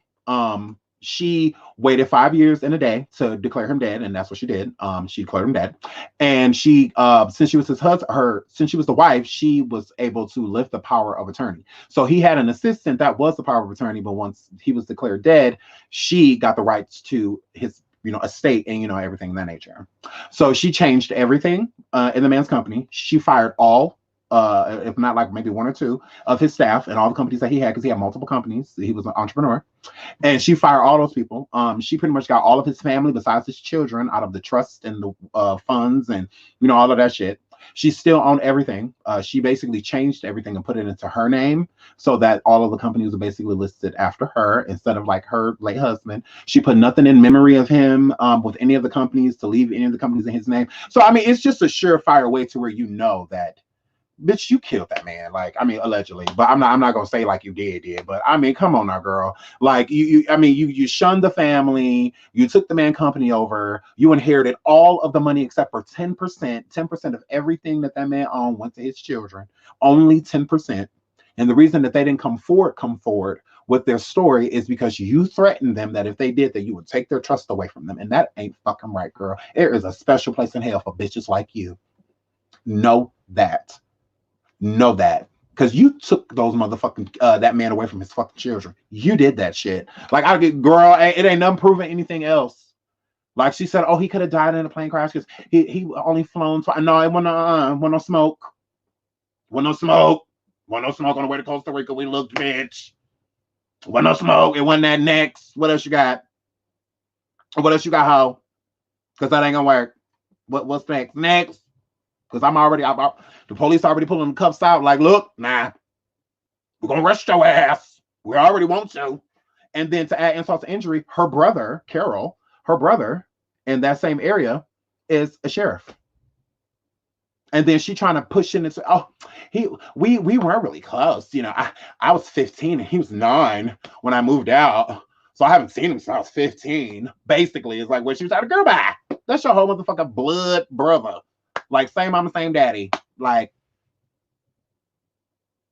she waited 5 years and a day to declare him dead, and that's what she did. She declared him dead, and she, since she was his husband, since she was the wife, she was able to lift the power of attorney. So he had an assistant that was the power of attorney, but once he was declared dead, she got the rights to his, estate and everything of that nature. So she changed everything in the man's company. She fired all. If not like maybe one or two of his staff and all the companies that he had, because he had multiple companies. He was an entrepreneur, and she fired all those people. She pretty much got all of his family besides his children out of the trust and the funds and all of that shit. She still owned everything. She basically changed everything and put it into her name so that all of the companies were basically listed after her instead of like her late husband. She put nothing in memory of him with any of the companies to leave any of the companies in his name. So I mean, it's just a surefire way to where that bitch, you killed that man. Like, I mean, allegedly, but I'm not gonna say like you did, but I mean, come on now, girl. Like you shunned the family, you took the man company over, you inherited all of the money except for 10% of everything that man owned went to his children, only 10%. And the reason that they didn't come forward with their story is because you threatened them that if they did, that you would take their trust away from them. And that ain't fucking right, girl. There is a special place in hell for bitches like you. Know that. Because you took those motherfucking that man away from his fucking children. You did that shit. Like, I get, girl, it ain't nothing proving anything else. Like she said, oh, he could have died in a plane crash because he only flown twice. No, it wasn't no smoke. Wasn't no smoke. Wasn't no smoke on the way to Costa Rica. We looked, bitch. Wasn't no smoke. It wasn't that next. What else you got? What else you got, ho? Because that ain't gonna work. What's next? Next. Because the police already pulling the cuffs out. Like, look, nah, we're gonna arrest your ass. We already want to. And then to add insult to injury, her brother, Carol, in that same area is a sheriff. And then she trying to push in and say, oh, we weren't really close. I was 15 and he was 9 when I moved out. So I haven't seen him since I was 15. Basically, it's like what she was trying to go by. That's your whole motherfucking blood brother. Like, same mama, same daddy. Like,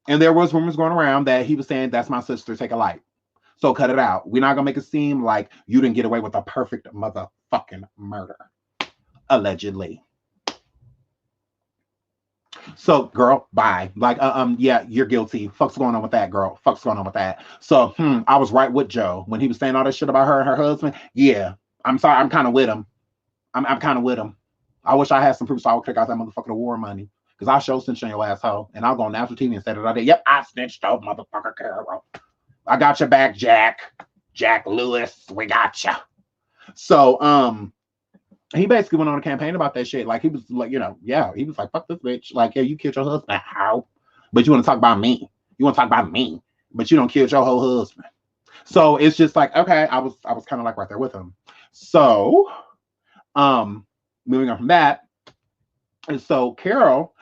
and there was rumors going around that he was saying, that's my sister, take a light. So cut it out. We're not gonna make it seem like you didn't get away with a perfect motherfucking murder. Allegedly. So, girl, bye. Like, yeah, you're guilty. Fuck's going on with that, girl? Fuck's going on with that? So, I was right with Joe when he was saying all that shit about her and her husband. Yeah, I'm sorry. I'm kind of with him. I'm kind of with him. I wish I had some proof so I would click out that motherfucking award money. Because I show snitch on your asshole. And I'll go on national TV and say that I did. Yep, I snitched out, motherfucker Carol. I got your back, Jack. Jack Lewis, we got you. So, he basically went on a campaign about that shit. Like, he was like, yeah, he was like, fuck this bitch. Like, yeah, you killed your husband. How? But you want to talk about me. You want to talk about me. But you don't kill your whole husband. So it's just like, okay, I was kind of like right there with him. So, moving on from that. And so Carol,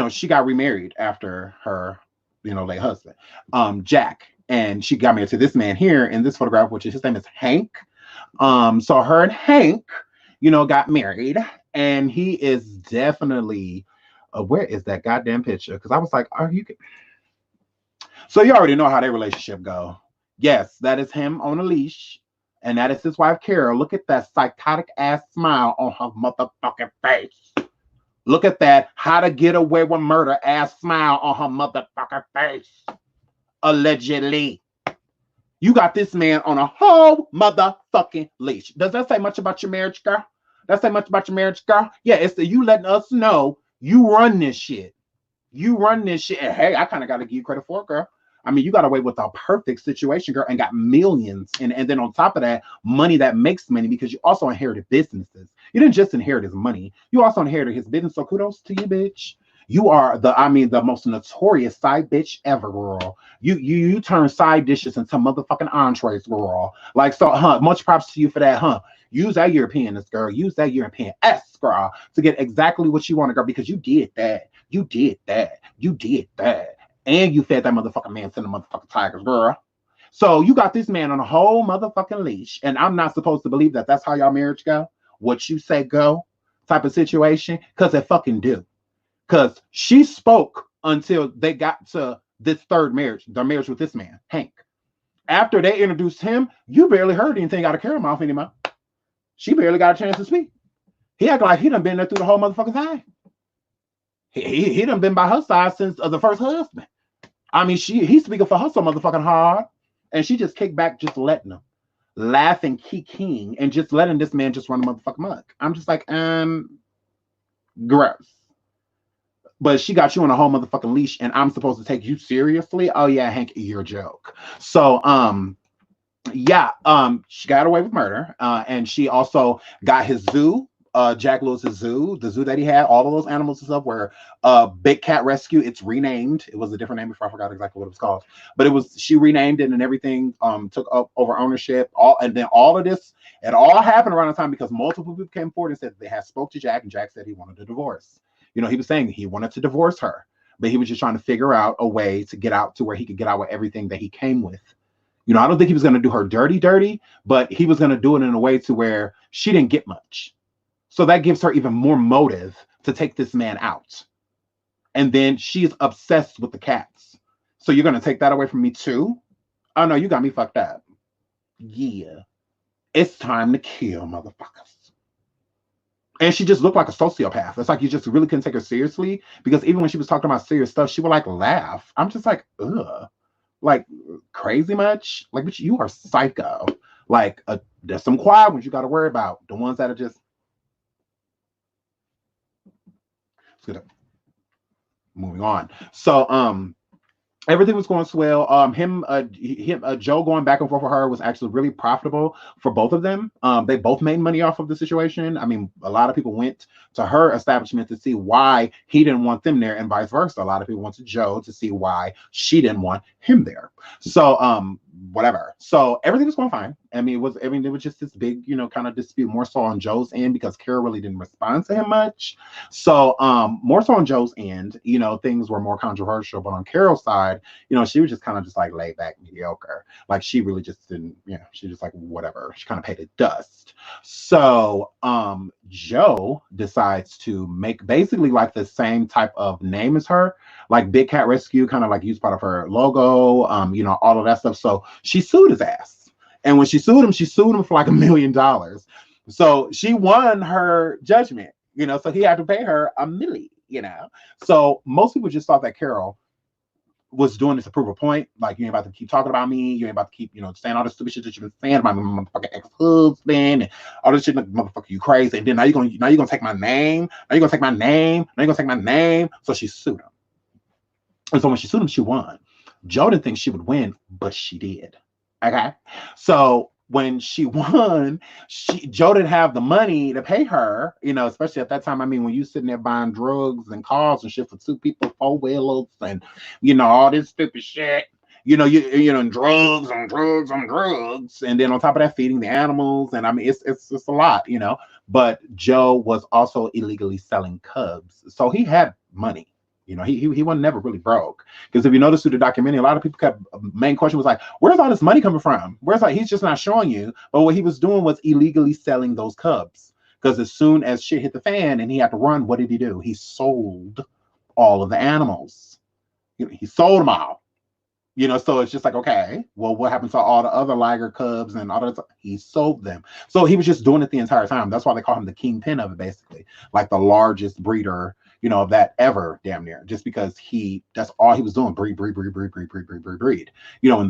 she got remarried after her, late husband, Jack. And she got married to this man here in this photograph, which is his name is Hank. So her and Hank, got married, and he is definitely, where is that goddamn picture? Because I was like, are you? So you already know how their relationship go. Yes, that is him on a leash, and that is his wife, Carol. Look at that psychotic ass smile on her motherfucking face. Look at that how to get away with murder ass smile on her motherfucking face. Allegedly. You got this man on a whole motherfucking leash. Does that say much about your marriage, girl? That say much about your marriage, girl? Yeah, it's you letting us know you run this shit. You run this shit. And hey, I kind of got to give you credit for it, girl. I mean, you got away with a perfect situation, girl, and got millions. And then on top of that, money that makes money because you also inherited businesses. You didn't just inherit his money. You also inherited his business. So kudos to you, bitch. You are the most notorious side bitch ever, girl. You turn side dishes into motherfucking entrees, girl. Like, so, much props to you for that, Use that Europeanness, girl. Use that European S, girl, to get exactly what you want, girl, because you did that. You did that. You did that. And you fed that motherfucking man to the motherfucking tigers, girl. So you got this man on a whole motherfucking leash, and I'm not supposed to believe that that's how y'all marriage go? What you say go type of situation? Because they fucking do. Because she spoke until they got to this third marriage, their marriage with this man, Hank. After they introduced him, you barely heard anything out of Carol mouth anymore. She barely got a chance to speak. He acted like he done been there through the whole motherfucking thing. He done been by her side since the first husband. I mean, he's speaking for her so motherfucking hard. And she just kicked back, just letting him. Laughing, kicking, and just letting this man just run the motherfucking muck. I'm just like, gross. But she got you on a whole motherfucking leash, and I'm supposed to take you seriously? Oh yeah, Hank, you're a joke. So, yeah, she got away with murder, and she also got his zoo, Jack Lewis's zoo, the zoo that he had, all of those animals and stuff were Big Cat Rescue. It's renamed. It was a different name before. I forgot exactly what it was called, but she renamed it and everything, took up over ownership. And then all of this, it all happened around the time because multiple people came forward and said they had spoke to Jack, and Jack said he wanted a divorce. He was saying he wanted to divorce her, but he was just trying to figure out a way to get out to where he could get out with everything that he came with. I don't think he was going to do her dirty, but he was going to do it in a way to where she didn't get much. So that gives her even more motive to take this man out. And then she's obsessed with the cats. So you're going to take that away from me too? Oh no, you got me fucked up. Yeah. It's time to kill, motherfuckers. And she just looked like a sociopath. It's like you just really couldn't take her seriously, because even when she was talking about serious stuff, she would like laugh. I'm just like, ugh. Like, crazy much? Like, bitch, you are psycho. Like, there's some quiet ones you got to worry about. The ones that are just... Let's get up. Moving on. So, everything was going swell. Joe going back and forth with her was actually really profitable for both of them. They both made money off of the situation. I mean, a lot of people went to her establishment to see why he didn't want them there, and vice versa. A lot of people went to Joe to see why she didn't want him there. So, whatever. So everything was going fine. it was just this big, kind of dispute, more so on Joe's end because Carol really didn't respond to him much. So more so on Joe's end, things were more controversial. But on Carol's side, she was just kind of just like laid back, mediocre. Like she really just didn't, she just like whatever. She kind of paid it dust. So Joe decides to make basically like the same type of name as her, like Big Cat Rescue, kind of like used part of her logo, all of that stuff. So she sued his ass. And when she sued him for like $1 million. So she won her judgment, so he had to pay her $1 million, So most people just thought that Carol was doing this to prove a point. Like, you ain't about to keep talking about me. You ain't about to keep, saying all this stupid shit that you've been saying about my motherfucking ex-husband and all this shit. Like, motherfucker, you crazy. And then now you're gonna take my name. Now you're gonna take my name. Now you're gonna take my name. So she sued him. And so when she sued him, she won. Joe didn't think she would win, but she did. Okay. So when she won, Joe didn't have the money to pay her, especially at that time. I mean, when you sitting there buying drugs and cars and shit for 2 people, 4-wheelers, and all this stupid shit, and drugs on drugs on drugs, and then on top of that, feeding the animals, and I mean, it's a lot, But Joe was also illegally selling cubs, so he had money. He was never really broke. Because if you notice through the documentary, a lot of people kept, main question was like, where's all this money coming from? He's just not showing you. But what he was doing was illegally selling those cubs. Because as soon as shit hit the fan and he had to run, what did he do? He sold all of the animals. He sold them all. So it's just like, okay, well, what happened to all the other Liger cubs and all that? He sold them. So he was just doing it the entire time. That's why they call him the kingpin of it, basically. Like the largest breeder, of that ever, damn near, just because that's all he was doing, breed. And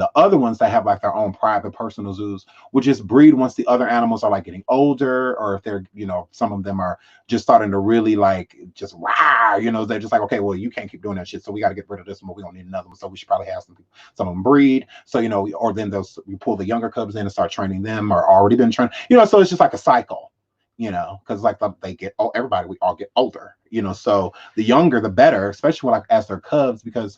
the other ones that have like their own private personal zoos would just breed once the other animals are like getting older, or if they're, some of them are just starting to really like just they're just like, okay, well, you can't keep doing that shit, so we got to get rid of this one, but we don't need another one, so we should probably have some of them breed. So, or then we pull the younger cubs in and start training them, or already been trained, so it's just like a cycle. Because like everybody, we all get older, so the younger the better, especially like as they're cubs, because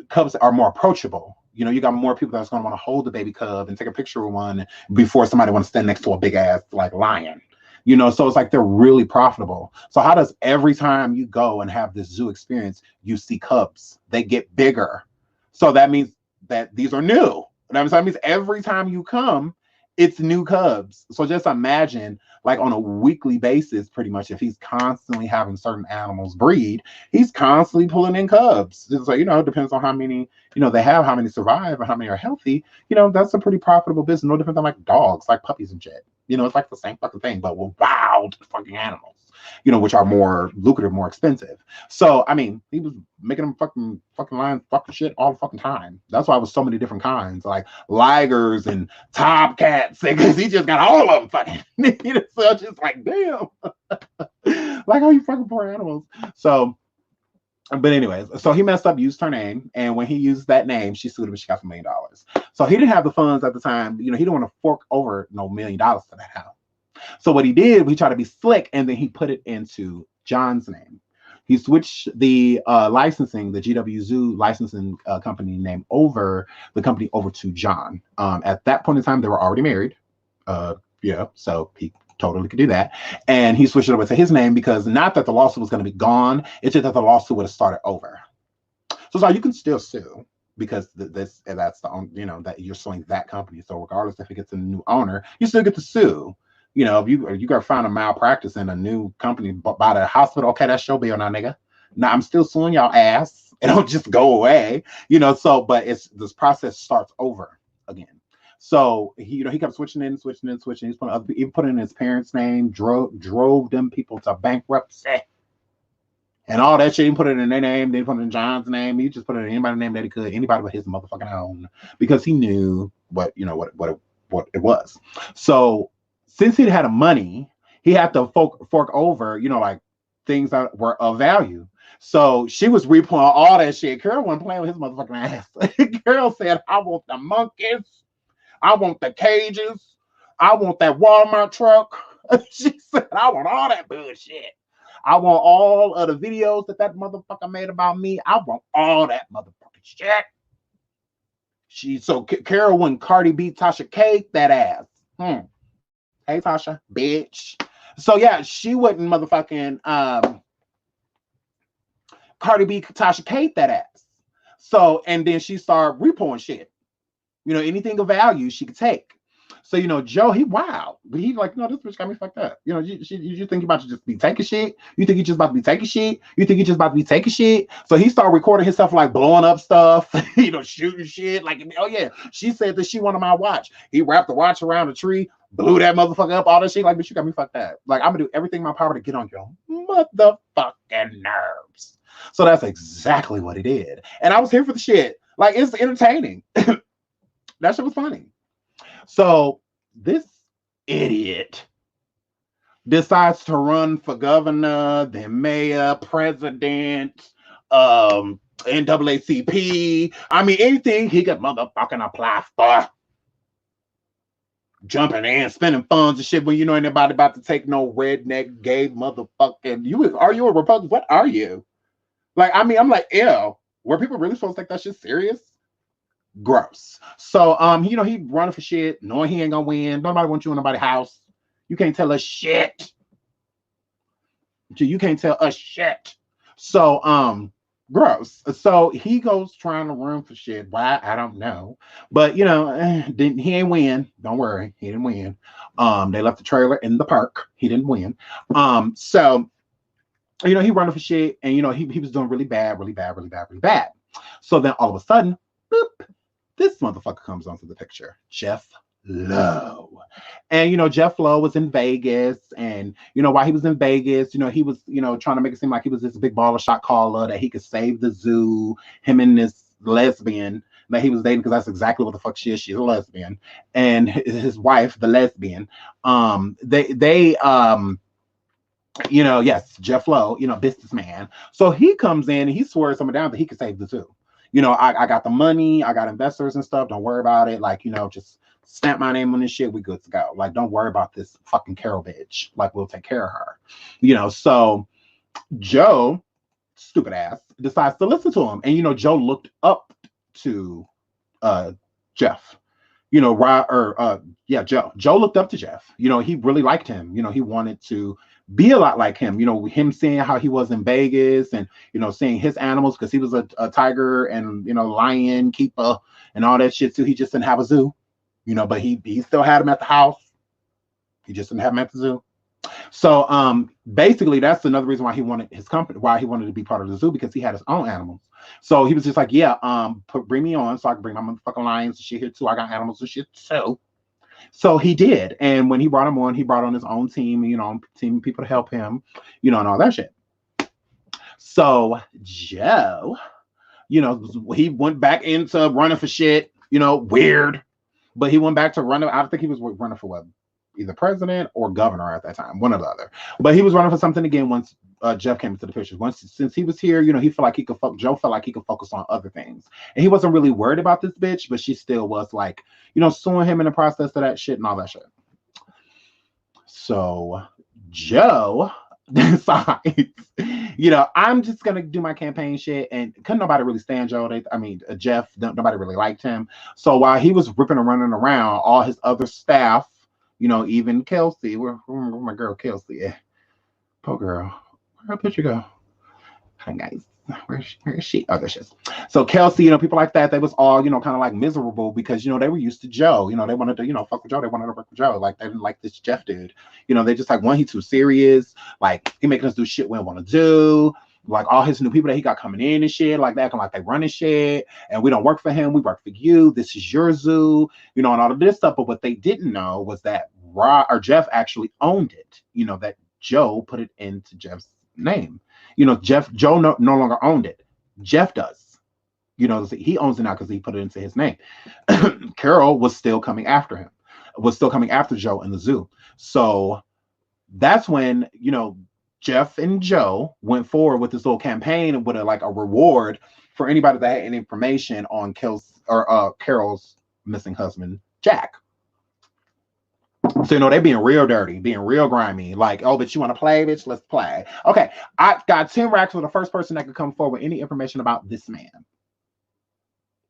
cubs are more approachable. You got more people that's going to want to hold the baby cub and take a picture with one before somebody want to stand next to a big ass like lion. So it's like they're really profitable. So how does every time you go and have this zoo experience, you see cubs, they get bigger. So that means that these are new. That means every time you come, it's new cubs. So just imagine, like on a weekly basis, pretty much, if he's constantly having certain animals breed, he's constantly pulling in cubs. So, it depends on how many, they have, how many survive, and how many are healthy. That's a pretty profitable business. No different than like dogs, like puppies and shit. It's like the same fucking thing, but with wild fucking animals, which are more lucrative, more expensive. So, I mean, he was making them fucking lions, fucking shit all the fucking time. That's why it was so many different kinds, like ligers and tomcats, because he just got all of them fucking. So it's just like, damn, like how you fucking poor animals. So, but anyways, so he messed up, used her name, and when he used that name, she sued him and she got $1 million. So he didn't have the funds at the time. He didn't want to fork over no $1 million to that house. So what he did, he tried to be slick, and then he put it into John's name. He switched the licensing, the GW Zoo licensing company name over to John. At that point in time, they were already married. So he totally could do that. And he switched it over to his name because not that the lawsuit was going to be gone, it's just that the lawsuit would have started over. So you can still sue because that's the own, that you're suing that company. So regardless if it gets a new owner, you still get to sue. If you got to find a malpractice in a new company by the hospital, okay, that's your bill now, nigga. Now I'm still suing y'all ass. It don't just go away, So, but this process starts over again. So he kept switching in. He's put in his parents' name, drove them people to bankruptcy, and all that shit. He put it in their name. They put it in John's name. He just put it in anybody's name that he could, anybody but his motherfucking own, because he knew what it was. So since he had a money, he had to fork over, like things that were of value. So she was replaying all that shit. Carol wasn't playing with his motherfucking ass. Carol said, I want the monkeys. I want the cages. I want that Walmart truck. She said, I want all that bullshit. I want all of the videos that motherfucker made about me. I want all that motherfucking shit. Carol when Cardi beat Tasha K, that ass. Hey Tasha, bitch. So yeah, she wouldn't motherfucking Cardi B Tasha K that ass. So and then she started repoing shit. Anything of value she could take. So, Joe, he wild. But he like, no, this bitch got me fucked up. You think you about to just be taking shit? You think you just about to be taking shit? You think you just about to be taking shit? So he started recording himself like blowing up stuff, shooting shit. Like, oh yeah, she said that she wanted my watch. He wrapped the watch around a tree, blew that motherfucker up, all that shit. Like, bitch, you got me fucked up. Like, I'm gonna do everything in my power to get on your motherfucking nerves. So that's exactly what he did. And I was here for the shit. Like, it's entertaining. That shit was funny. So this idiot decides to run for governor, then mayor, president, NAACP. I mean, anything he could motherfucking apply for. Jumping in, spending funds and shit when you know anybody about to take no redneck, gay motherfucking. Are you a Republican? What are you? Like, I mean, I'm like, ew. Were people really supposed to take that shit serious? Gross. So he running for shit, knowing he ain't gonna win. Nobody wants you in nobody's house. You can't tell us shit. You can't tell us shit. So gross. So he goes trying to run for shit. Why? I don't know. But he ain't win. Don't worry, he didn't win. They left the trailer in the park. He didn't win. So he running for shit, and he was doing really bad. So then all of a sudden, boop, this motherfucker comes onto the picture, Jeff Lowe. And Jeff Lowe was in Vegas, and while he was in Vegas, he was trying to make it seem like he was this big baller shot caller, that he could save the zoo, him and this lesbian that he was dating, because that's exactly what the fuck she is. She's a lesbian, and his wife, the lesbian, yes, Jeff Lowe, businessman. So he comes in and he swears someone down that he could save the zoo. I got the money, I got investors and stuff. Don't worry about it. Like, just stamp my name on this shit. We good to go. Like, don't worry about this fucking Carol bitch. Like, we'll take care of her. So Joe, stupid ass, decides to listen to him. And, Joe looked up to Jeff. Joe looked up to Jeff. He really liked him. He wanted to be a lot like him. Him seeing how he was in Vegas, and seeing his animals, because he was a tiger and lion keeper and all that shit too. He just didn't have a zoo, but he still had him at the house. He just didn't have him at the zoo. So basically that's another reason why he wanted his company, why he wanted to be part of the zoo, because he had his own animals. So he was just like, yeah, bring me on so I can bring my motherfucking lions and shit here too. I got animals and shit too. So he did. And when he brought him on, he brought on his own team, team of people to help him, and all that shit. So Joe, he went back into running for shit, weird. But he went back to running. I think he was running for what? Either president or governor at that time, one or the other. But he was running for something again once Jeff came into the picture. Since he was here, he felt like he could Joe felt like he could focus on other things. And he wasn't really worried about this bitch, but she still was like, suing him in the process of that shit and all that shit. So Joe decides, I'm just gonna do my campaign shit, and couldn't nobody really stand Joe. Jeff, nobody really liked him. So while he was ripping and running around, all his other staff, even Kelsey, where my girl Kelsey, yeah, poor girl, where her picture go? Hi guys, where is she? Oh, there she is. So Kelsey, people like that, they was all, kind of like miserable because, they were used to Joe. They wanted to, fuck with Joe. They wanted to work with Joe. Like, they didn't like this Jeff dude. They just like, one, he too serious. Like, he making us do shit we don't want to do. Like, all his new people that he got coming in and shit, like, they acting like they running shit, and we don't work for him. We work for you. This is your zoo, and all of this stuff. But what they didn't know was that Jeff actually owned it. That Joe put it into Jeff's name. Joe no longer owned it. Jeff does. He owns it now because he put it into his name. Carol was still coming after him, was still coming after Joe in the zoo. So that's when, Jeff and Joe went forward with this little campaign with a reward for anybody that had any information on Carol's missing husband, Jack. So, they being real dirty, being real grimy. Like, oh, but you want to play, bitch? Let's play. Okay, I got 10 racks for the first person that could come forward with any information about this man.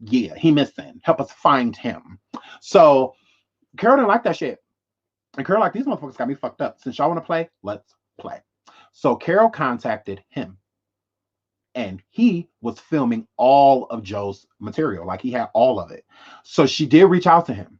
Yeah, he missing. Help us find him. So Carol didn't like that shit. And Carol like, these motherfuckers got me fucked up. Since y'all want to play, let's play. So Carol contacted him. And he was filming all of Joe's material. Like he had all of it. So she did reach out to him.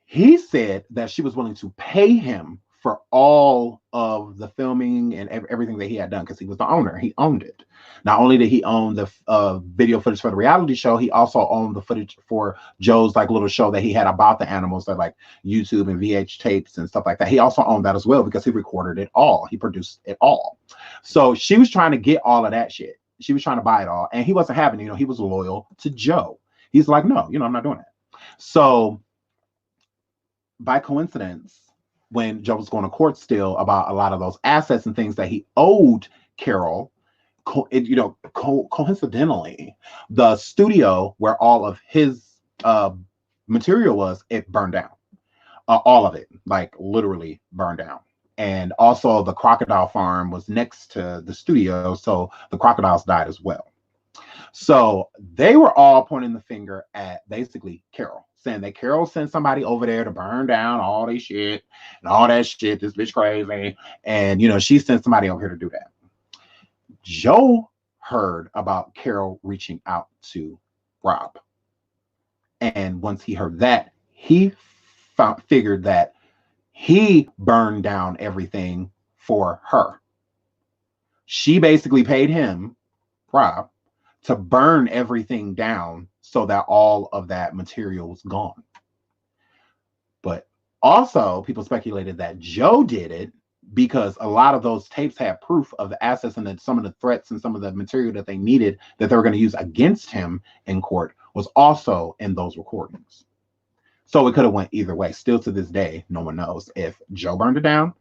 He said that she was willing to pay him for all of the filming and everything that he had done because he was the owner. He owned it. Not only did he own the video footage for the reality show, he also owned the footage for Joe's like little show that he had about the animals, that like YouTube and VH tapes and stuff like that. He also owned that as well because he recorded it all. He produced it all. So she was trying to get all of that shit. She was trying to buy it all, and he wasn't having it. You know, he was loyal to Joe. He's like, no, you know, I'm not doing that. So by coincidence, when Joe was going to court still about a lot of those assets and things that he owed Carol, coincidentally, the studio where all of his material was, it burned down. All of it, like literally burned down. And also the crocodile farm was next to the studio, so the crocodiles died as well. So they were all pointing the finger at basically Carol, saying that Carol sent somebody over there to burn down all this shit and all that shit. This bitch crazy. And, you know, she sent somebody over here to do that. Joe heard about Carol reaching out to Rob. And once he heard that, he figured that he burned down everything for her. She basically paid him, Rob, to burn everything down so that all of that material was gone. But also, people speculated that Joe did it because a lot of those tapes had proof of the assets and some of the threats and some of the material that they needed that they were going to use against him in court was also in those recordings. So it could have went either way. Still to this day, no one knows if Joe burned it down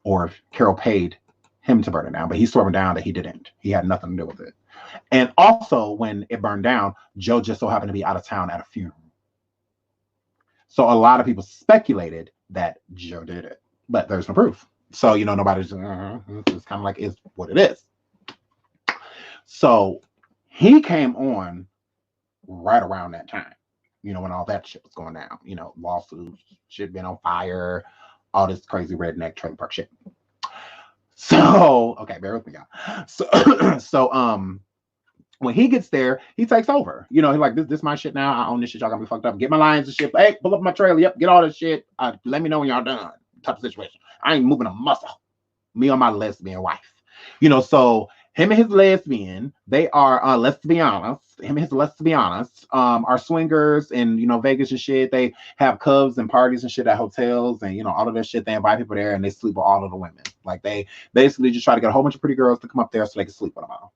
or if Carol paid him to burn it down. But he's swearing down that he didn't. He had nothing to do with it. And also, when it burned down, Joe just so happened to be out of town at a funeral. So a lot of people speculated that Joe did it, but there's no proof. So, you know, nobody's it's kind of like, it's what it is. So he came on right around that time, you know, when all that shit was going down, you know, lawsuits, shit been on fire, all this crazy redneck trailer park shit. So, okay, bear with me, y'all. So, when he gets there, he takes over. You know, he's like, this my shit now. I own this shit. Y'all gonna be fucked up. Get my lines and shit. Hey, pull up my trailer. Yep, get all this shit. Let me know when y'all done. Type of situation. I ain't moving a muscle. Me on my lesbian wife. You know, so him and his lesbian, they are, let's be honest, are swingers in, you know, Vegas and shit. They have clubs and parties and shit at hotels and, you know, all of that shit. They invite people there and they sleep with all of the women. Like they basically just try to get a whole bunch of pretty girls to come up there so they can sleep with them all.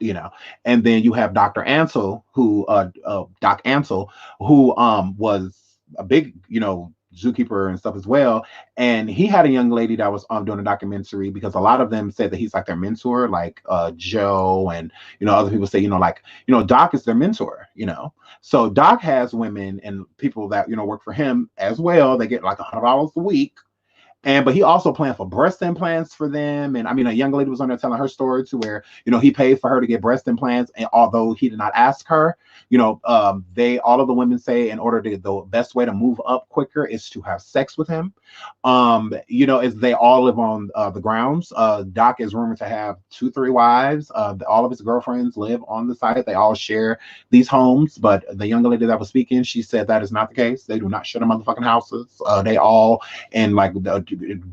You know, and then you have Dr. Antle, who Doc Antle, who was a big, you know, zookeeper and stuff as well. And he had a young lady that was doing a documentary because a lot of them said that he's like their mentor, like Joe and, you know, other people say, you know, like, you know, Doc is their mentor, you know. So Doc has women and people that, you know, work for him as well. They get like $100 a week. But he also planned for breast implants for them. And I mean, a young lady was on there telling her story to where, you know, he paid for her to get breast implants. And although he did not ask her, you know, all of the women say in order to, the best way to move up quicker is to have sex with him. You know, as they all live on the grounds. Doc is rumored to have 2-3 wives. All of his girlfriends live on the site. They all share these homes. But the young lady that was speaking, she said that is not the case. They do not share the motherfucking houses. They all in like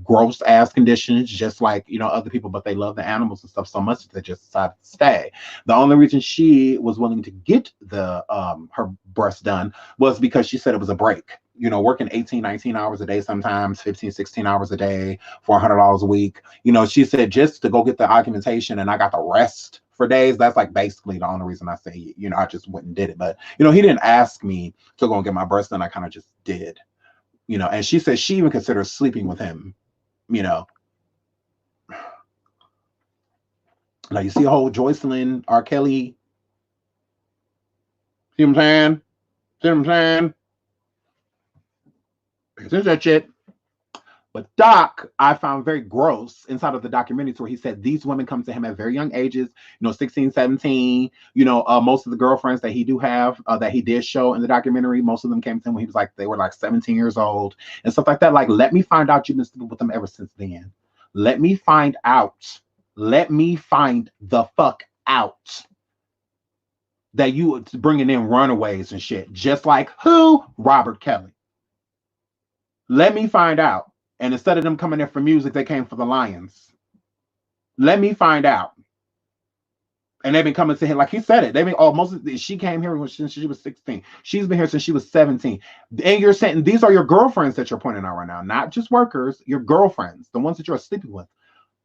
gross ass conditions, just like, you know, other people, but they love the animals and stuff so much that they just decided to stay. The only reason she was willing to get the her breast done was because she said it was a break. You know, working 18, 19 hours a day, sometimes 15, 16 hours a day for $100 a week. You know, she said just to go get the documentation and I got the rest for days. That's like basically the only reason I say, you know, I just went and did it. But, you know, he didn't ask me to go and get my breast done. I kind of just did. You know, and she said she even considers sleeping with him, you know. Now you see a whole Joycelyn, R. Kelly. See what I'm saying? See what I'm saying? There's that shit. But Doc, I found very gross inside of the documentaries where he said these women come to him at very young ages, 16, 17. Most of the girlfriends that he do have, that he did show in the documentary, most of them came to him when he was like, they were like 17 years old and stuff like that. Like, let me find out you've been sleeping with them ever since then. Let me find out. Let me find the fuck out that you bringing in runaways and shit. Just like who? Robert Kelly. Let me find out. And instead of them coming in for music, they came for the Lions. Let me find out. And they've been coming to him, like he said it. They've been she came here since she was 16. She's been here since she was 17. And you're saying these are your girlfriends that you're pointing out right now, not just workers, your girlfriends, the ones that you're sleeping with.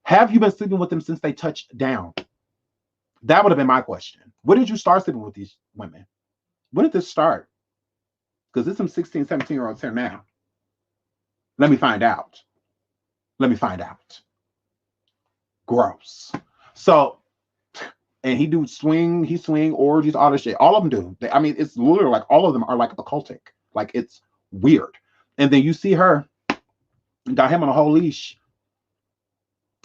Have you been sleeping with them since they touched down? That would have been my question. When did you start sleeping with these women? When did this start? Because there's some 16, 17-year-olds here now. Let me find out. Let me find out. Gross. So, and he swing orgies, all this shit. All of them do. It's literally like all of them are like occultic. Like, it's weird. And then you see her, got him on a whole leash.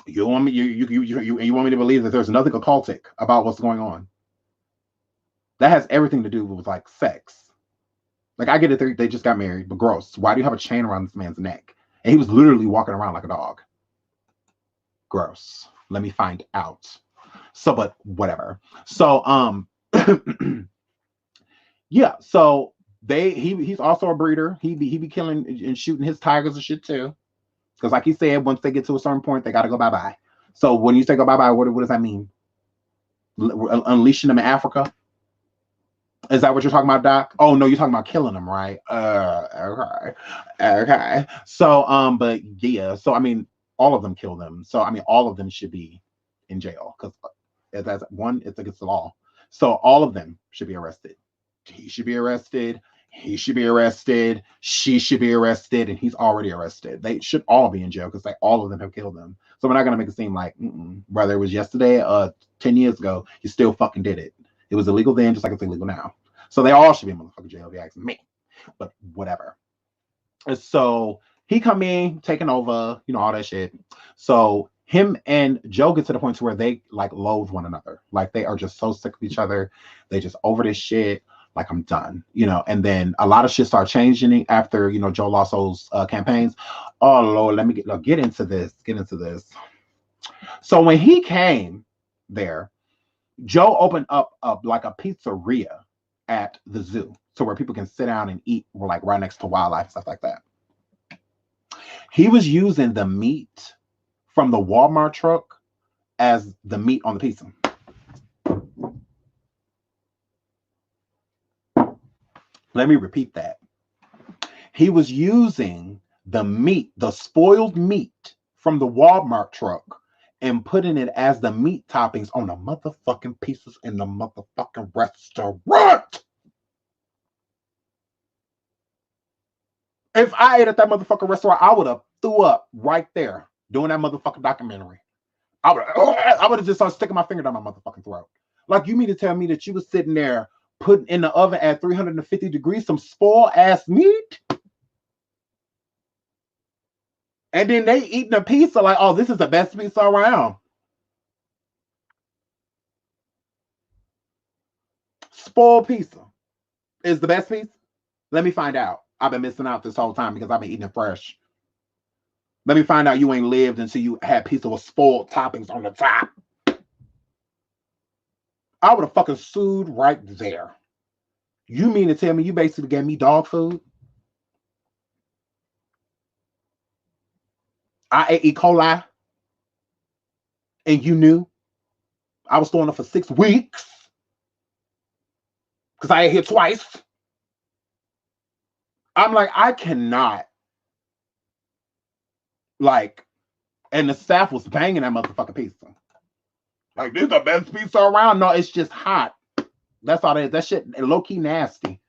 You want me to believe that there's nothing occultic about what's going on? That has everything to do with like sex. Like, I get it, they just got married, but gross. Why do you have a chain around this man's neck? And he was literally walking around like a dog. Gross. Let me find out. So, but whatever. So, yeah. So he's also a breeder. He be killing and shooting his tigers and shit too. Because like he said, once they get to a certain point, they got to go bye-bye. So when you say go bye-bye, what does that mean? Unleashing them in Africa? Is that what you're talking about, Doc? Oh, no, you're talking about killing them, right? Okay. So, but yeah. So, all of them kill them. So, all of them should be in jail. Because that's one, it's against the law. So, all of them should be arrested. He should be arrested. He should be arrested. She should be arrested. And he's already arrested. They should all be in jail because all of them have killed them. So, we're not going to make it seem like, whether it was yesterday or 10 years ago, you still fucking did it. It was illegal then, just like it's illegal now. So they all should be in motherfucking jail if you ask me. But whatever. So he come in, taking over, all that shit. So him and Joe get to the point to where they like loathe one another. Like, they are just so sick of each other. They just over this shit. Like, I'm done, and then a lot of shit start changing after, Joe lost those campaigns. Oh Lord, let me get into this. So when he came there, Joe opened up like a pizzeria at the zoo, so where people can sit down and eat, like right next to wildlife, stuff like that. He was using the meat from the Walmart truck as the meat on the pizza. Let me repeat that. He was using the meat, the spoiled meat from the Walmart truck, and putting it as the meat toppings on the motherfucking pieces in the motherfucking restaurant. If I ate at that motherfucking restaurant, I would have threw up right there doing that motherfucking documentary. I would have just started sticking my finger down my motherfucking throat. Like, you mean to tell me that you was sitting there putting in the oven at 350 degrees some spoiled ass meat? And then they eating a pizza like, oh, this is the best pizza around. Spoiled pizza is the best pizza? Let me find out. I've been missing out this whole time because I've been eating it fresh. Let me find out you ain't lived until you had pizza with spoiled toppings on the top. I would have fucking sued right there. You mean to tell me you basically gave me dog food? I ate E. coli, and you knew I was throwing up for 6 weeks because I ate here twice. I'm like, I cannot. Like, and the staff was banging that motherfucking pizza. Like, this is the best pizza around. No, it's just hot. That's all that is. That shit low-key nasty.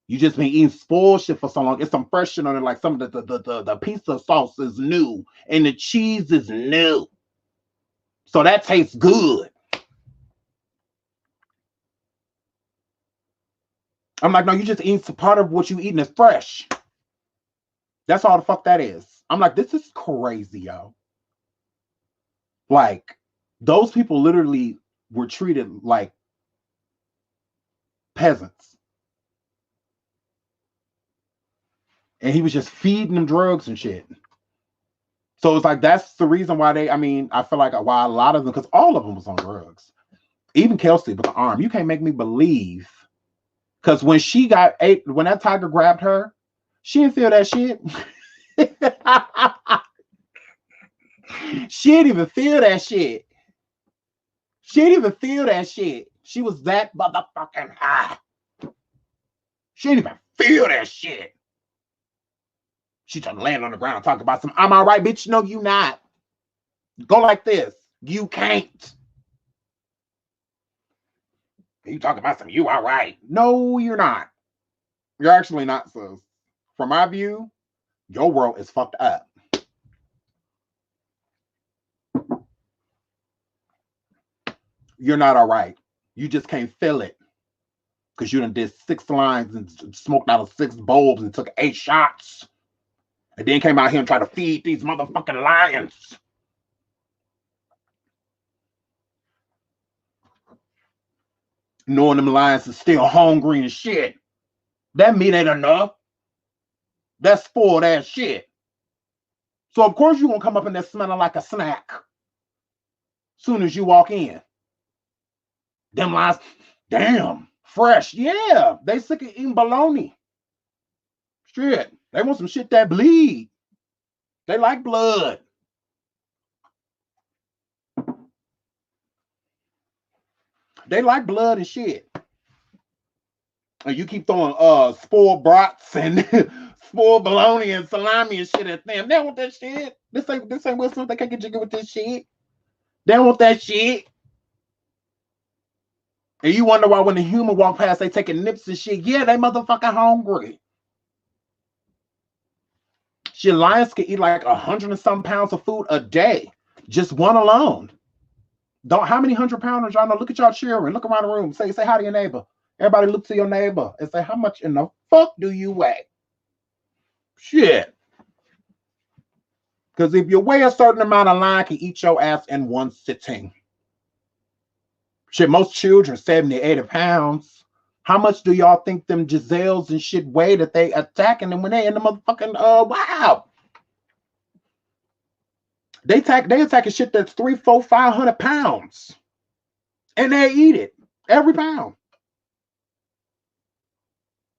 You just been eating spoiled shit for so long. It's some fresh shit on it. Like, some of the pizza sauce is new. And the cheese is new. So that tastes good. I'm like, no, you just eating part of what you eating is fresh. That's all the fuck that is. I'm like, this is crazy, yo. Like, those people literally were treated like peasants. And he was just feeding them drugs and shit. So it's like, that's the reason why I feel like why a lot of them, because all of them was on drugs. Even Kelsey with the arm. You can't make me believe. Because when when that tiger grabbed her, she didn't feel that shit. She didn't even feel that shit. She didn't even feel that shit. She was that motherfucking high. She didn't even feel that shit. She just land on the ground and talk about some, I'm all right, bitch. No, you not. Go like this. You can't. You talking about some, you all right. No, you're not. You're actually not, sis. From my view, your world is fucked up. You're not all right. You just can't feel it. Because you done did 6 lines and smoked out of 6 bulbs and took 8 shots. And then came out here and tried to feed these motherfucking lions. Knowing them lions is still hungry and shit. That meat ain't enough. That's spoiled ass shit. So of course you're gonna come up in there smelling like a snack. Soon as you walk in. Them lions, damn, fresh. Yeah, they sick of eating bologna. Shit. They want some shit that bleed. They like blood. They like blood and shit. And you keep throwing spoiled brats and spoiled bologna and salami and shit at them. They don't want that shit. This ain't Wilson. They can't get jiggy with this shit. They don't want that shit. And you wonder why when the human walk past, they taking nips and shit. Yeah, they motherfucking hungry. Shit, lions can eat like 100 and some pounds of food a day. Just one alone. How many 100-pounders y'all know? Look at y'all children. Look around the room. Say hi to your neighbor. Everybody look to your neighbor and say, how much in the fuck do you weigh? Shit. Because if you weigh a certain amount, a lion can eat your ass in one sitting. Shit, most children, 70, 80 pounds. How much do y'all think them Giselles and shit weigh that they attacking them when they in the motherfucking wow? They attacking shit that's 300, 400, 500 pounds. And they eat it. Every pound.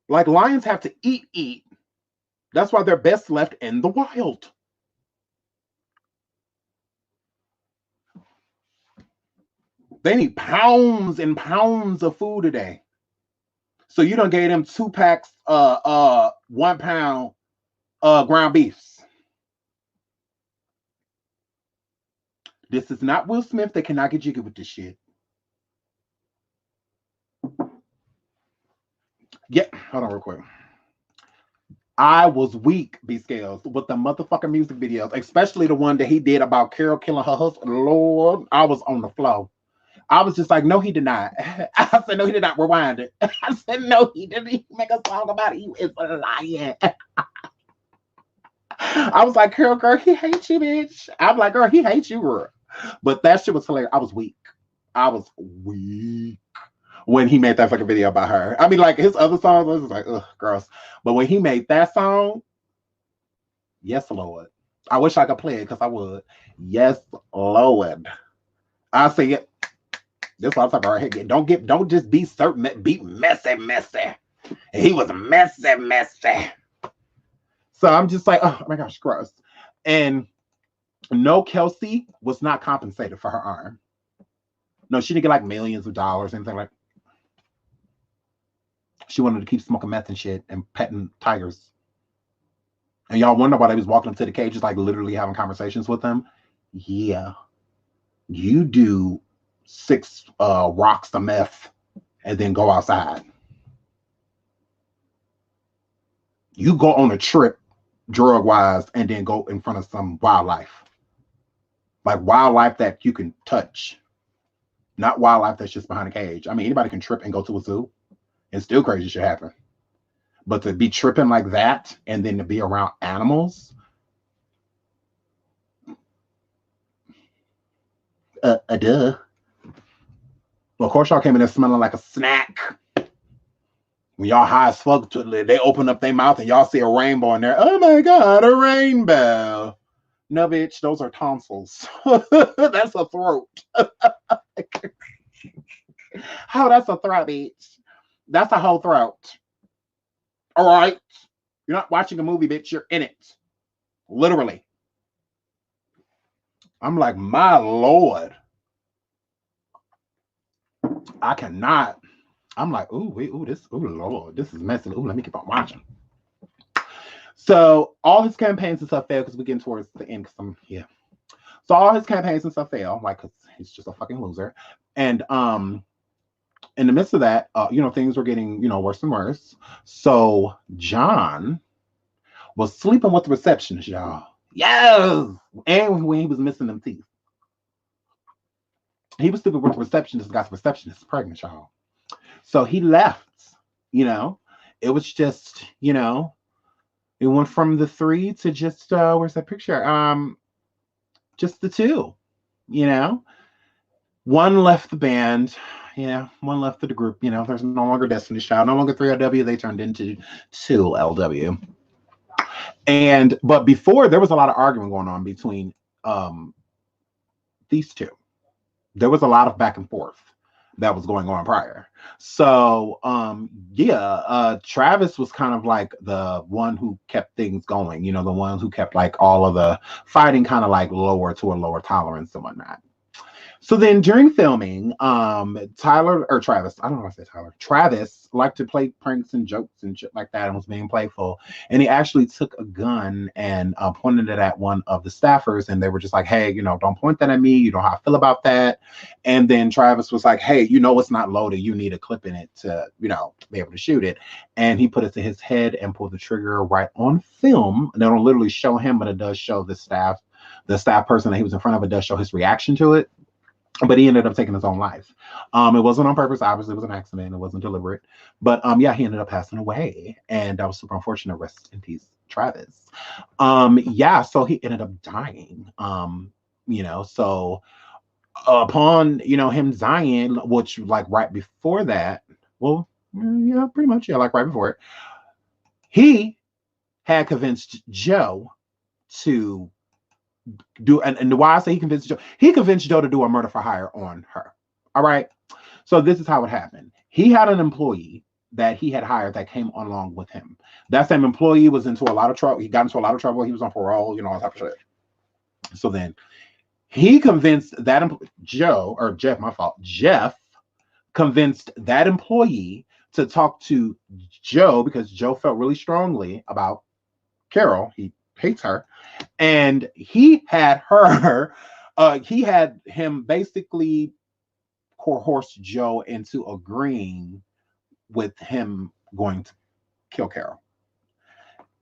Like lions have to eat. That's why they're best left in the wild. They need pounds and pounds of food a day. So you done gave them 2 packs, 1 pound ground beefs. This is not Will Smith. They cannot get jiggy with this shit. Yeah, hold on real quick. I was weak, B-Scales, with the motherfucking music videos, especially the one that he did about Carol killing her husband. Lord, I was on the floor. I was just like, no, he did not. I said, no, he did not. Rewind it. I said, no, he didn't make a song about it. You is a liar. I was like, Carol, girl, he hates you, bitch. I'm like, girl, he hates you, girl. But that shit was hilarious. I was weak. When he made that fucking video about her. I mean, like his other songs, I was like, ugh, gross. But when he made that song, yes, Lord. I wish I could play it because I would. Yes, Lord. I say it. This what I'm talking about right here. Don't just be certain, be messy. And he was messy. So I'm just like, oh my gosh, gross. And no, Kelsey was not compensated for her arm. No, she didn't get like millions of dollars, anything like. She wanted to keep smoking meth and shit and petting tigers. And y'all wonder why they was walking up to the cages, like literally having conversations with them. Yeah. You do 6 rocks of meth and then go outside. You go on a trip drug-wise and then go in front of some wildlife. Like wildlife that you can touch. Not wildlife that's just behind a cage. I mean, anybody can trip and go to a zoo and still crazy shit happen. But to be tripping like that and then to be around animals, duh. Well, of course, y'all came in there smelling like a snack. When y'all high as fuck, they open up their mouth and y'all see a rainbow in there. Oh my God, a rainbow. No, bitch, those are tonsils. That's a throat. How that's a throat, bitch? That's a whole throat. All right. You're not watching a movie, bitch. You're in it. Literally. I'm like, my Lord. I cannot. I'm like, ooh, wait, ooh, Lord, this is messy. Ooh, let me keep on watching. So all his campaigns and stuff failed because we're getting towards the end. So all his campaigns and stuff fail, like, cause he's just a fucking loser. And in the midst of that, things were getting, worse and worse. So John was sleeping with the receptionist, y'all. Yes, and when he was missing them teeth, he was sleeping with the receptionist. Got the receptionist pregnant, y'all. So he left. It was just, it went from the 3 to just where's that picture? Just the 2. One left the band. One left the group. There's no longer Destiny's Child, no longer 3LW. They turned into 2LW. But before, there was a lot of argument going on between these two. There was a lot of back and forth that was going on prior. So Travis was kind of like the one who kept things going, the ones who kept like all of the fighting kind of like lower to a lower tolerance and whatnot. So then during filming, Travis liked to play pranks and jokes and shit like that and was being playful. And he actually took a gun and pointed it at one of the staffers. And they were just like, hey, don't point that at me. You know how I feel about that. And then Travis was like, hey, it's not loaded. You need a clip in it to, be able to shoot it. And he put it to his head and pulled the trigger right on film. And they don't literally show him, but it does show the staff person that he was in front of. It does show his reaction to it. But he ended up taking his own life. It wasn't on purpose. Obviously, it was an accident. It wasn't deliberate. But he ended up passing away. And that was super unfortunate. Rest in peace, Travis. So he ended up dying. So upon, him dying, which like right before that, well, yeah, pretty much, like right before it, he had convinced Joe to do, and why I say he convinced Joe to do a murder for hire on her. All right. So this is how it happened. He had an employee that he had hired that came along with him. That same employee was into a lot of trouble. He got into a lot of trouble. He was on parole, all type of shit. So then he convinced that Jeff convinced that employee to talk to Joe because Joe felt really strongly about Carol. He hates her. And he had him basically coerce Joe into agreeing with him going to kill Carol.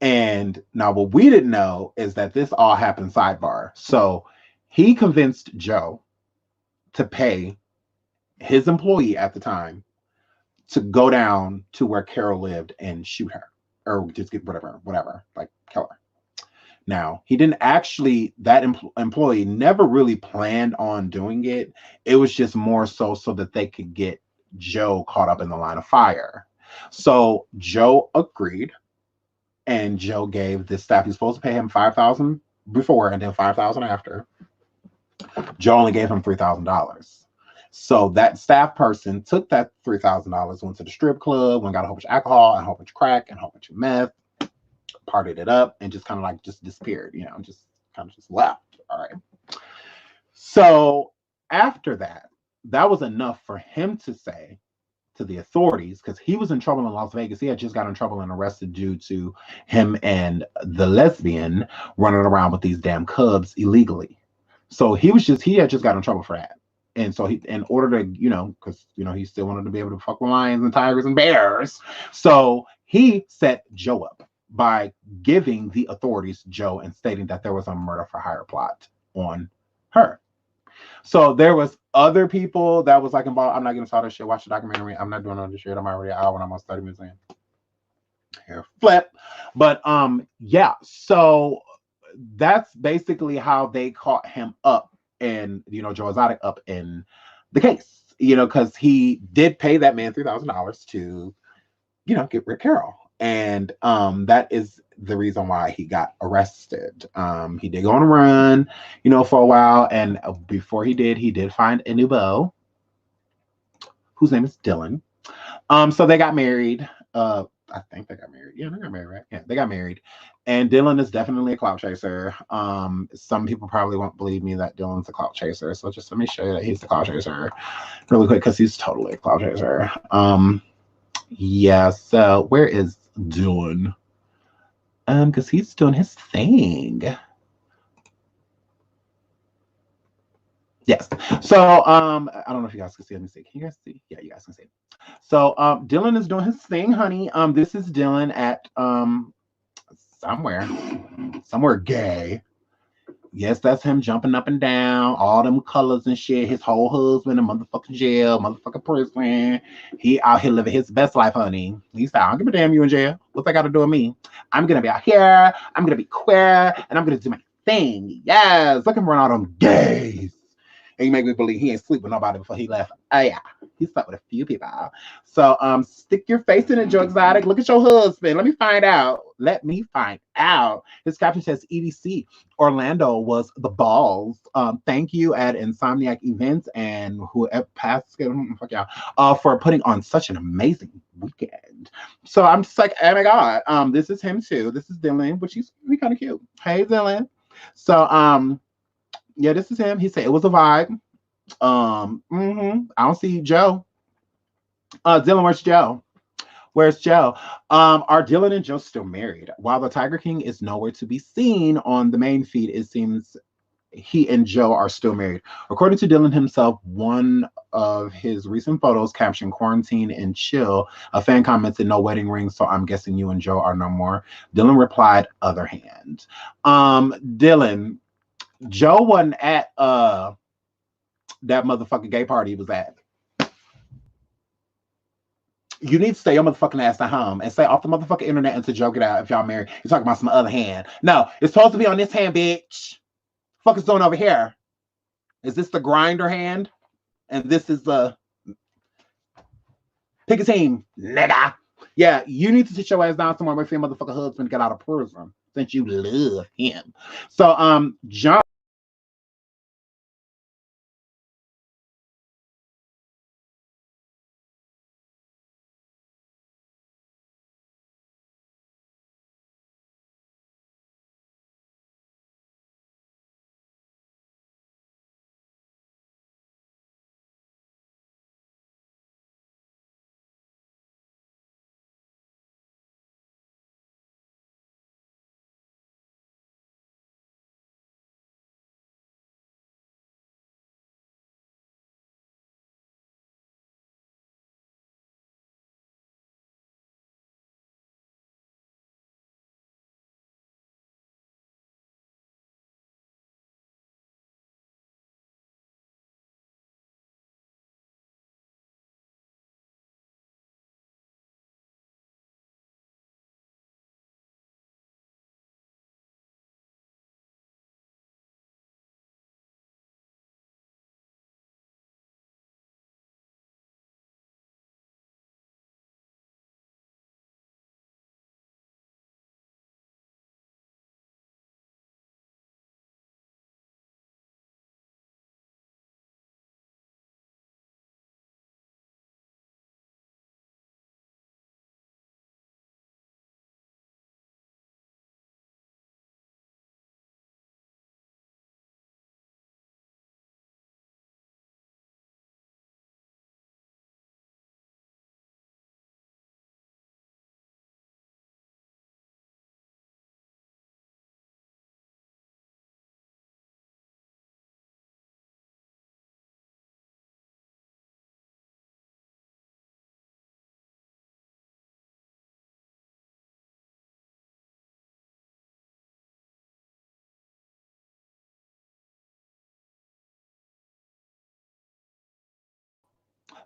And now what we didn't know is that this all happened sidebar. So he convinced Joe to pay his employee at the time to go down to where Carol lived and shoot her or just get whatever, like kill her. Now, he didn't actually, that employee never really planned on doing it. It was just more so that they could get Joe caught up in the line of fire. So Joe agreed, and Joe gave the staff, he's supposed to pay him $5,000 before and then $5,000 after. Joe only gave him $3,000. So that staff person took that $3,000, went to the strip club, and got a whole bunch of alcohol, and a whole bunch of crack, and a whole bunch of meth, partied it up, and just kind of like just disappeared, just kind of just left. All right. So after that, that was enough for him to say to the authorities, because he was in trouble in Las Vegas. He had just got in trouble and arrested due to him and the lesbian running around with these damn cubs illegally. So he had just got in trouble for that. And so he, in order to, because, he still wanted to be able to fuck with lions and tigers and bears. So he set Joe up by giving the authorities Joe and stating that there was a murder for hire plot on her. So there was other people that was like involved. I'm not getting started shit. Watch the documentary. I'm not doing all this shit. I'm already an hour and I'm almost 30 minutes in. hair flip. But yeah, so that's basically how they caught him up, and Joe Exotic up in the case, because he did pay that man $3,000 to, get Rick Carroll. And that is the reason why he got arrested. He did go on a run, for a while. And before he did find a new beau, whose name is Dylan. So they got married. I think they got married. Yeah, they got married, right? Yeah, they got married. And Dylan is definitely a clout chaser. Some people probably won't believe me that Dylan's a clout chaser. So just let me show you that he's the clout chaser really quick, because he's totally a clout chaser. Yeah, so where is Dylan? Because he's doing his thing. Yes. So I don't know if you guys can see. Let me see. Can you guys see? Yeah, you guys can see. So Dylan is doing his thing, honey. This is Dylan at somewhere gay. Yes, that's him jumping up and down, all them colors and shit. His whole husband in motherfucking jail, motherfucking prison. He out here living his best life, honey. He said, I don't give a damn you in jail. What's that got to do with me? I'm going to be out here. I'm going to be queer. And I'm going to do my thing. Yes. Look him run out on gays. And you make me believe he ain't sleep with nobody before he left. Oh, yeah. He slept with a few people. So stick your face in it, Joe Exotic. Look at your husband. Let me find out. Let me find out. His caption says EDC. Orlando was the balls. Thank you at Insomniac Events and whoever passed, fuck y'all, for putting on such an amazing weekend. So I'm just like, oh my God. This is him too. This is Dylan, which he's really kind of cute. Hey, Dylan. So yeah, this is him. He said it was a vibe. I don't see Joe. Dylan, where's Joe? Where's Joe? Are Dylan and Joe still married? While the Tiger King is nowhere to be seen on the main feed, it seems he and Joe are still married. According to Dylan himself, one of his recent photos captioned quarantine and chill. A fan commented, no wedding ring, so I'm guessing you and Joe are no more. Dylan replied, other hand. Dylan, Joe wasn't at that motherfucking gay party he was at. You need to stay your motherfucking ass at home and stay off the motherfucking internet until Joe get out if y'all married. You're talking about some other hand. No, it's supposed to be on this hand, bitch. Fuck is doing over here? Is this the grinder hand? And this is the pick a team, nigga. Yeah, you need to sit your ass down somewhere with your motherfucking husband get out of prison since you love him. So John.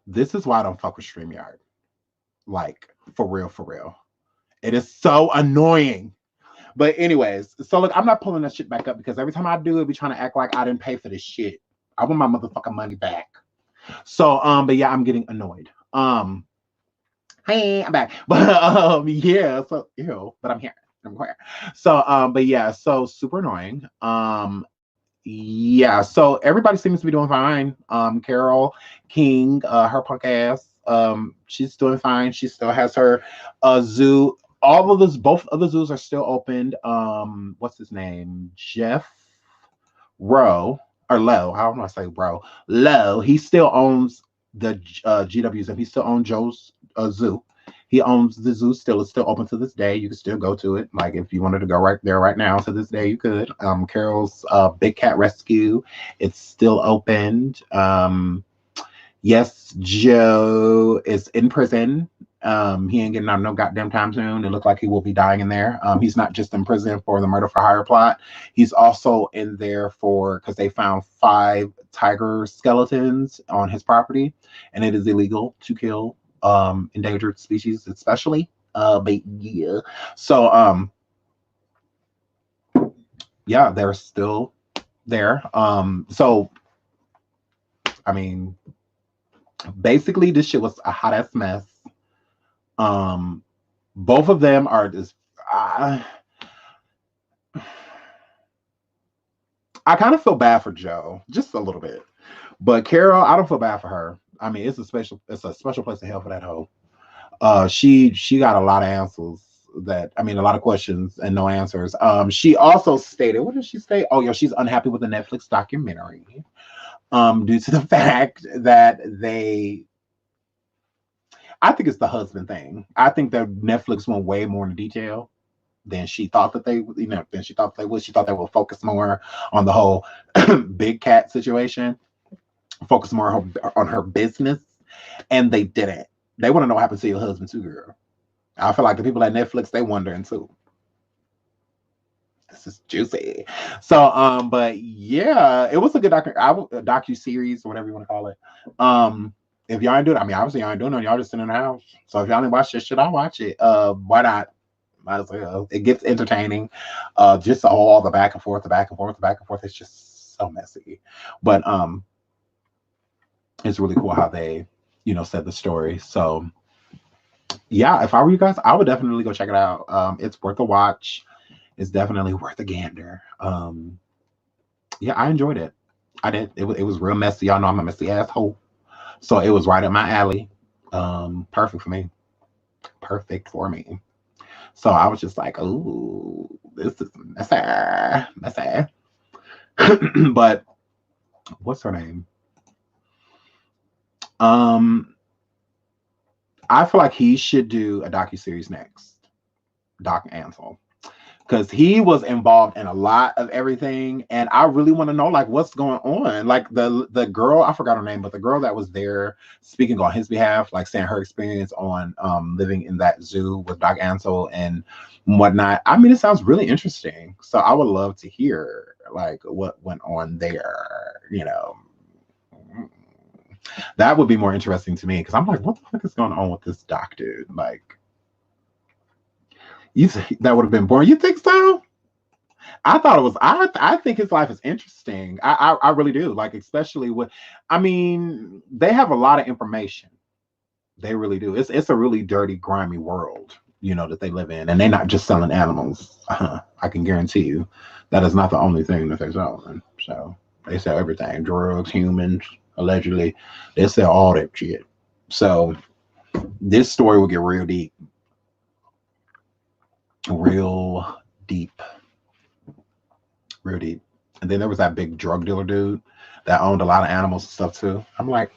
This is why I don't fuck with StreamYard. Like, for real, for real. It is so annoying. But anyways, so look, I'm not pulling that shit back up because every time I do it, be trying to act like I didn't pay for this shit. I want my motherfucking money back. So but yeah, I'm getting annoyed. Hey, I'm back. But yeah, so ew, but I'm here. I'm here. So but yeah, so super annoying. Yeah, so everybody seems to be doing fine. Carol King, her punk ass, she's doing fine. She still has her zoo. All of those, both of the zoos are still opened. What's his name? Jeff Rowe or Lowe. How do I say Rowe? Lowe. He still owns the GWs, and he still owns Joe's zoo. He owns the zoo still. It's still open to this day. You can still go to it. Like if you wanted to go right there right now to this day, you could. Carol's Big Cat Rescue, it's still opened. Yes, Joe is in prison. He ain't getting out no goddamn time soon. It looked like he will be dying in there. He's not just in prison for the murder for hire plot. He's also in there for because they found 5 tiger skeletons on his property, and it is illegal to kill endangered species, especially. But yeah, so yeah, they're still there. So I mean, basically, this shit was a hot ass mess. Both of them are just. I kind of feel bad for Joe, just a little bit, but Carol, I don't feel bad for her. I mean, it's a special place to hell for that hoe. She got a lot of answers a lot of questions and no answers. She also stated, what did she say? Oh yeah, she's unhappy with the Netflix documentary, due to the fact that I think it's the husband thing. I think that Netflix went way more into detail than she thought that they, than she thought they would. She thought they would focus more on the whole big cat situation, focus more on her business, and they didn't. They want to know what happened to your husband too, girl. I feel like the people at Netflix, they wondering too. This is juicy. So, but yeah, it was a good docu series or whatever you want to call it. If y'all ain't doing, I mean, obviously y'all ain't doing it. Y'all just sitting in the house. So if y'all ain't watch this shit, I'll watch it. Why not? Might as well. It gets entertaining. Just all the back and forth, the back and forth, the back and forth. It's just so messy. But it's really cool how they, said the story. So yeah, if I were you guys, I would definitely go check it out. It's worth a watch. It's definitely worth a gander. Yeah, I enjoyed it. I did. It was real messy. Y'all know I'm a messy asshole. So it was right up my alley. Perfect for me. Perfect for me. So I was just like, "Ooh, this is messy, messy." But what's her name? I feel like he should do a docuseries next, Doc Antle, because he was involved in a lot of everything, and I really want to know like what's going on. Like the girl, I forgot her name, but the girl that was there speaking on his behalf, like saying her experience on living in that zoo with Doc Antle and whatnot. I mean, it sounds really interesting. So I would love to hear like what went on there. That would be more interesting to me because I'm like, what the fuck is going on with this doc dude? Like, you that would have been boring. You think so? I thought it was. I think his life is interesting. I really do. Like, especially with. I mean, they have a lot of information. They really do. It's a really dirty, grimy world, that they live in, and they're not just selling animals. I can guarantee you, that is not the only thing that they're selling. So they sell everything: drugs, humans, allegedly. They sell all that shit. So this story will get real deep, real deep. Real deep. And then there was that big drug dealer dude that owned a lot of animals and stuff too. I'm like,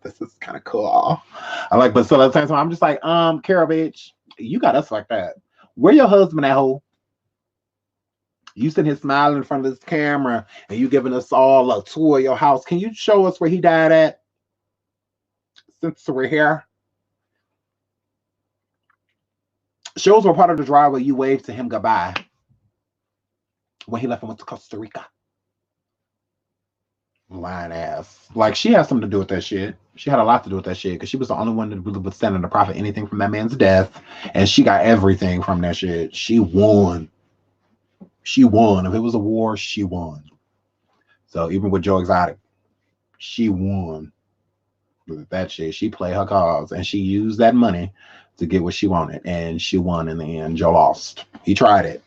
this is kind of cool. I like, but so at the same time, I'm just like, Carol, bitch, you got us like that. Where your husband at, hoe? You sitting here smiling in front of this camera and you giving us all a tour of your house. Can you show us where he died at? Since we're here. Shows were part of the driveway. You waved to him goodbye when he left and went to Costa Rica. Lying ass. Like, she has something to do with that shit. She had a lot to do with that shit because she was the only one that really was standing to profit anything from that man's death. And she got everything from that shit. She won. She won. If it was a war, she won. So even with Joe Exotic, she won with that shit. She played her cards and she used that money to get what she wanted. And she won in the end. Joe lost. He tried it.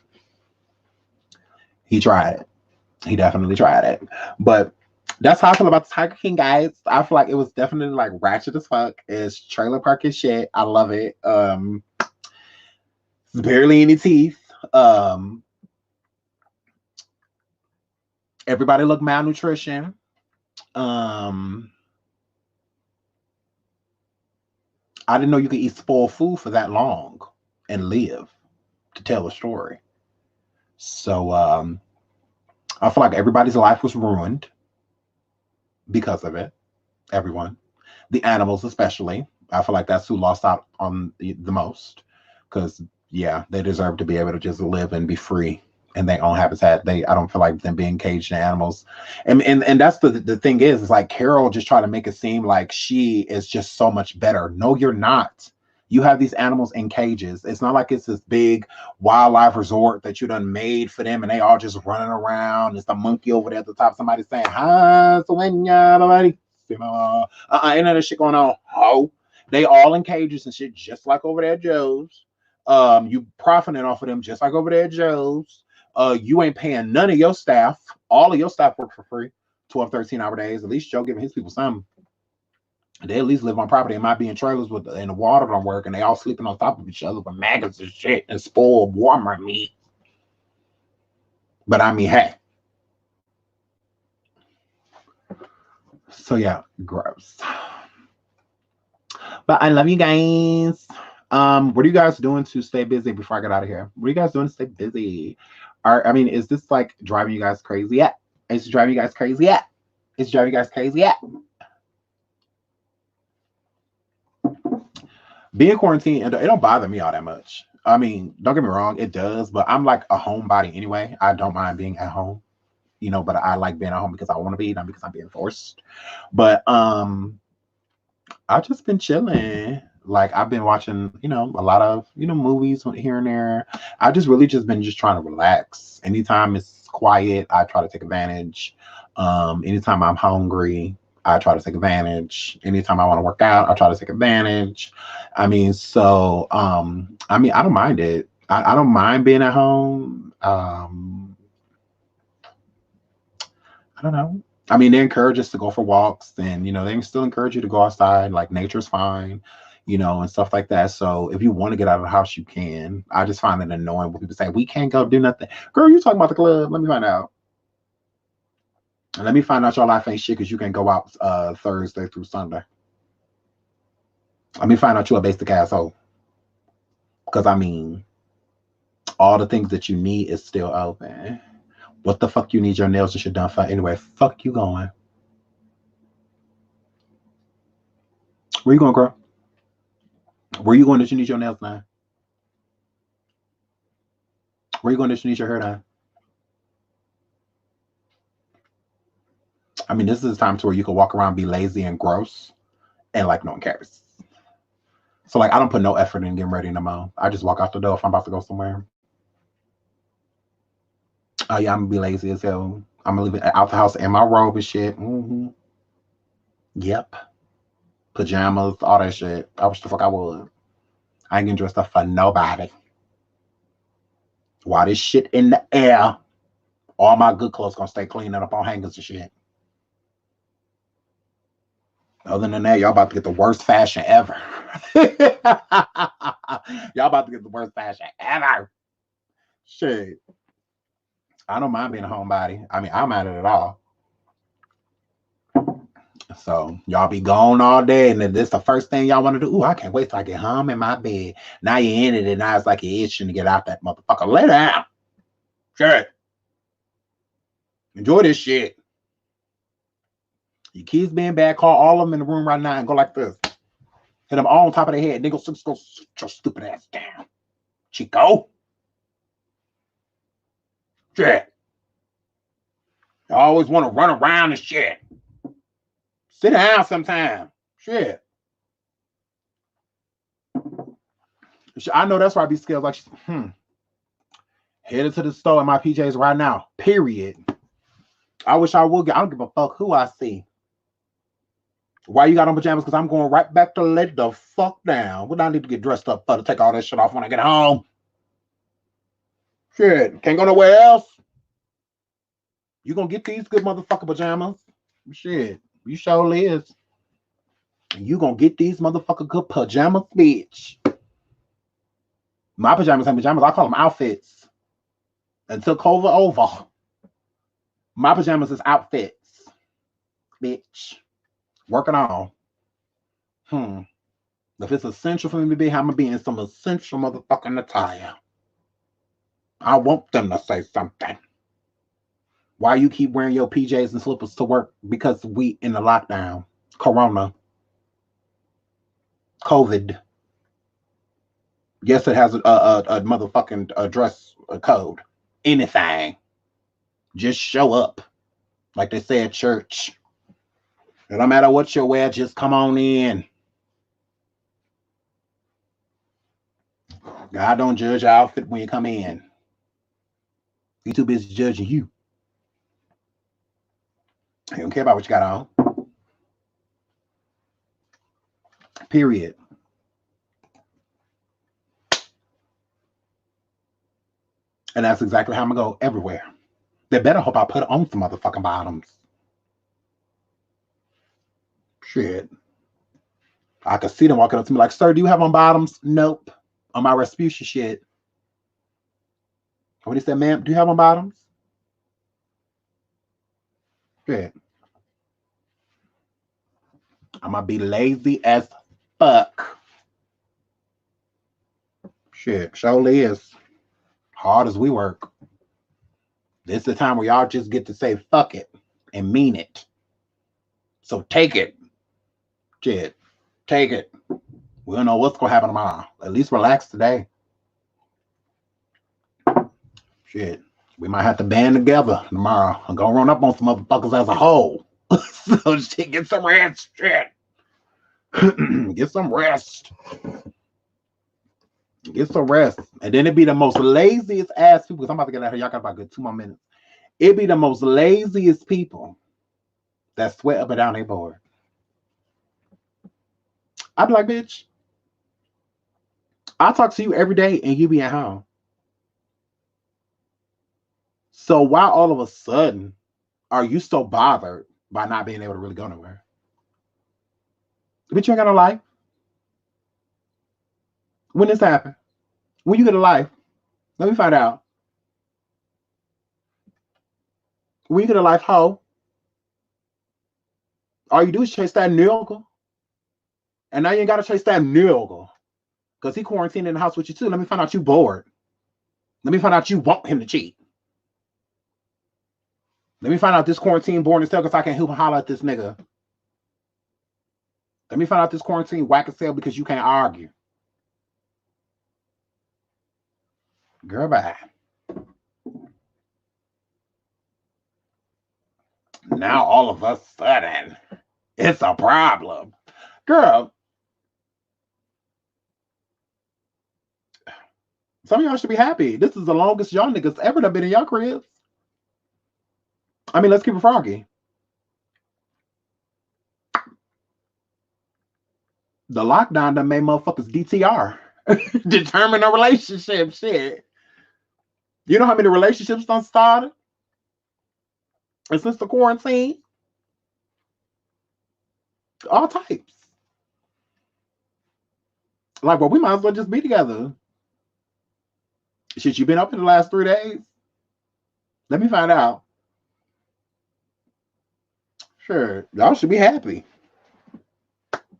He tried it. He definitely tried it. But that's how I feel about the Tiger King, guys. I feel like it was definitely like ratchet as fuck. It's trailer park as shit. I love it. Barely any teeth. Everybody look malnutrition. I didn't know you could eat spoiled food for that long and live to tell a story. So I feel like everybody's life was ruined because of it. Everyone, the animals especially. I feel like that's who lost out on the most, because yeah, they deserve to be able to just live and be free in their own habitat. I don't feel like them being caged in animals. And that's the thing is like Carol just trying to make it seem like she is just so much better. No, you're not. You have these animals in cages. It's not like it's this big wildlife resort that you done made for them and they all just running around. It's the monkey over there at the top. Somebody saying, hi, Selena, ain't none of shit going on. Oh, they all in cages and shit, just like over there at Joe's. You profiting off of them just like over there at Joe's. You ain't paying none of your staff. All of your staff work for free, 12, 13-hour days. At least Joe giving his people something. They at least live on property. It might be in trailers and the water don't work and they all sleeping on top of each other with maggots and shit and spoiled warmer meat. But I mean, hey. So yeah, gross. But I love you guys. What are you guys doing to stay busy before I get out of here? What are you guys doing to stay busy? Is this like driving you guys crazy yet? Is it driving you guys crazy yet? Is it driving you guys crazy yet? Being quarantined, it don't bother me all that much. I mean, don't get me wrong, it does, but I'm like a homebody anyway. I don't mind being at home, but I like being at home because I want to be, not because I'm being forced. But I've just been chilling. Like I've been watching, a lot of, movies here and there. I just really just been just trying to relax. Anytime it's quiet, I try to take advantage. Anytime I'm hungry, I try to take advantage. Anytime I want to work out, I try to take advantage. I mean, I don't mind it. I don't mind being at home. I don't know. I mean, they encourage us to go for walks and, they still encourage you to go outside, like nature's fine, and stuff like that. So if you want to get out of the house, you can. I just find it annoying when people say, we can't go do nothing. Girl, you talking about the club. Let me find out. Let me find out your life ain't shit because you can go out Thursday through Sunday. Let me find out you're a basic asshole. Because, I mean, all the things that you need is still open. What the fuck you need your nails and shit done for anyway? Fuck you going. Where you going, girl? Where you going that you need your nails done? Where you going that you need your hair done? I mean, this is a time to where you can walk around, be lazy and gross, and like no one cares. So like, I don't put no effort in getting ready no more. I just walk out the door if I'm about to go somewhere. Oh yeah, I'm gonna be lazy as hell. I'm gonna leave it out the house in my robe and shit. Mm-hmm. Yep. Pajamas, all that shit. I wish the fuck I would. I ain't getting dressed up for nobody. While this shit in the air, all my good clothes gonna stay cleaning up on hangers and shit. Other than that, y'all about to get the worst fashion ever. Y'all about to get the worst fashion ever. Shit. I don't mind being a homebody. I mean, I'm at it at all. So y'all be gone all day, and then this the first thing y'all want to do. Ooh, I can't wait till I get home in my bed. Now you're in it, and now it's like you're itching to get out that motherfucker. Lay down. Shit. Enjoy this shit. Your kids being bad, call all of them in the room right now and go like this. Hit them all on top of their head. Nigga, go sit your stupid ass down. Chico. Shit. You always want to run around and shit. Sit down sometime. Shit. I know that's why I be scared. Like, headed to the store in my PJs right now. Period. I wish I would get. I don't give a fuck who I see. Why you got on pajamas? Because I'm going right back to lay the fuck down. What do I need to get dressed up for to take all that shit off when I get home? Shit. Can't go nowhere else. You gonna get these good motherfucking pajamas? Shit. You sure is. You gonna get these motherfucking good pajamas, bitch. My pajamas ain't pajamas. I call them outfits. Until COVID over. My pajamas is outfits. Bitch. Working on. If it's essential for me to be, I'm gonna be in some essential motherfucking attire. I want them to say something. Why you keep wearing your PJs and slippers to work? Because we in the lockdown. Corona. COVID. Yes, it has a motherfucking dress code. Anything. Just show up. Like they say at church. It don't matter what you wear, just come on in. God don't judge your outfit when you come in. He too busy judging you. He don't care about what you got on. Period. And that's exactly how I'm gonna go everywhere. They better hope I put on some motherfucking bottoms. Shit. I could see them walking up to me like, sir, do you have on bottoms? Nope. On my Rasputia shit. What he said, ma'am, do you have on bottoms? Shit. I'm gonna be lazy as fuck. Shit, surely is. Hard as we work. This is the time where y'all just get to say fuck it and mean it. So take it. Shit. Take it. We don't know what's gonna happen tomorrow. At least relax today. Shit. We might have to band together tomorrow and go run up on some motherfuckers as a whole. So shit, get some rest. Shit. Get some rest. Get some rest. And then it'd be the most laziest ass people. Because I'm about to get out of here. Y'all got about good 2 more minutes. It'd be the most laziest people that sweat up and down their board. I'd be like, bitch, I talk to you every day and you be at home. So why all of a sudden are you so bothered by not being able to really go nowhere? But you ain't got no life. When this happened? When you get a life? Let me find out. When you get a life, hoe? All you do is chase that nigga. And now you ain't got to chase that nigga. Because he quarantined in the house with you too. Let me find out you bored. Let me find out you want him to cheat. Let me find out this quarantine bored as hell because I can't holler at this nigga. Let me find out this quarantine whack as hell because you can't argue. Girl, bye. Now all of a sudden, it's a problem. Girl, some of y'all should be happy. This is the longest y'all niggas ever done been in y'all cribs. I mean, let's keep it froggy. The lockdown done made motherfuckers DTR. Determine a relationship. Shit. You know how many relationships done started? And since the quarantine? All types. Like, well, we might as well just be together. Shit, you been up in the last 3 days? Let me find out. Sure. Y'all should be happy.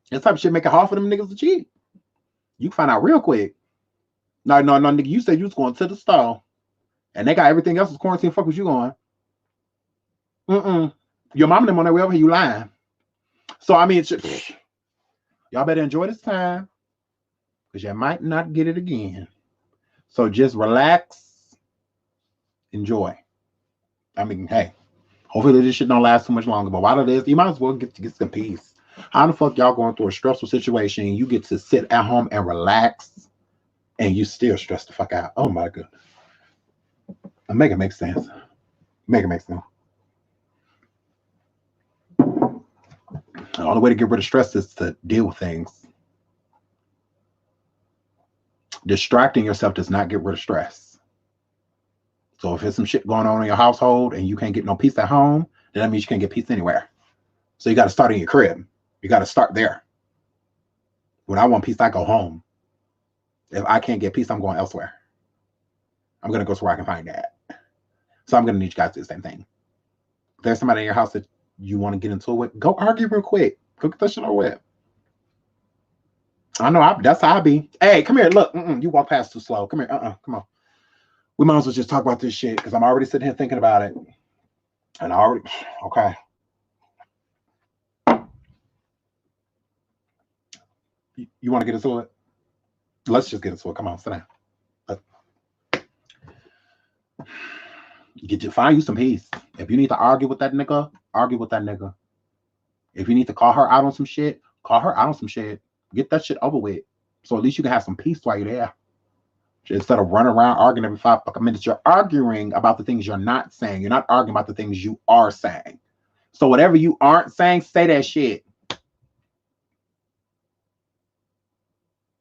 This type of shit make it hard for them niggas to cheat. You can find out real quick. No, nigga, you said you was going to the store. And they got everything else is quarantine. Fuck was you going? Your mom and them on their way over here, you lying. So, I mean, y'all better enjoy this time. Because you might not get it again. So just relax. Enjoy. I mean, hey, Hopefully this shit don't last too much longer. But while it is, you might as well get some peace. How the fuck y'all going through a stressful situation and you get to sit at home and relax and you still stress the fuck out? Oh my god. Make it make sense. Make it make sense. The only way to get rid of stress is to deal with things. Distracting yourself does not get rid of stress. So if there's some shit going on in your household and you can't get no peace at home, then that means you can't get peace anywhere. So you got to start in your crib. You got to start there. When I want peace, I go home. If I can't get peace, I'm going elsewhere. I'm going to go to where I can find that. So I'm going to need you guys to do the same thing. If there's somebody in your house that you want to get into it with, go argue real quick. Go get that shit over with. I know, that's how I be. Hey, come here. Look, you walk past too slow. Come here. Come on. We might as well just talk about this shit because I'm already sitting here thinking about it. And I already, okay. You want to get into it? Let's just get into it. Come on, sit down. Find you some peace. If you need to argue with that nigga, argue with that nigga. If you need to call her out on some shit, call her out on some shit. Get that shit over with. So at least you can have some peace while you're there. Instead of running around arguing every 5 fucking minutes, you're arguing about the things you're not saying. You're not arguing about the things you are saying. So whatever you aren't saying, say that shit.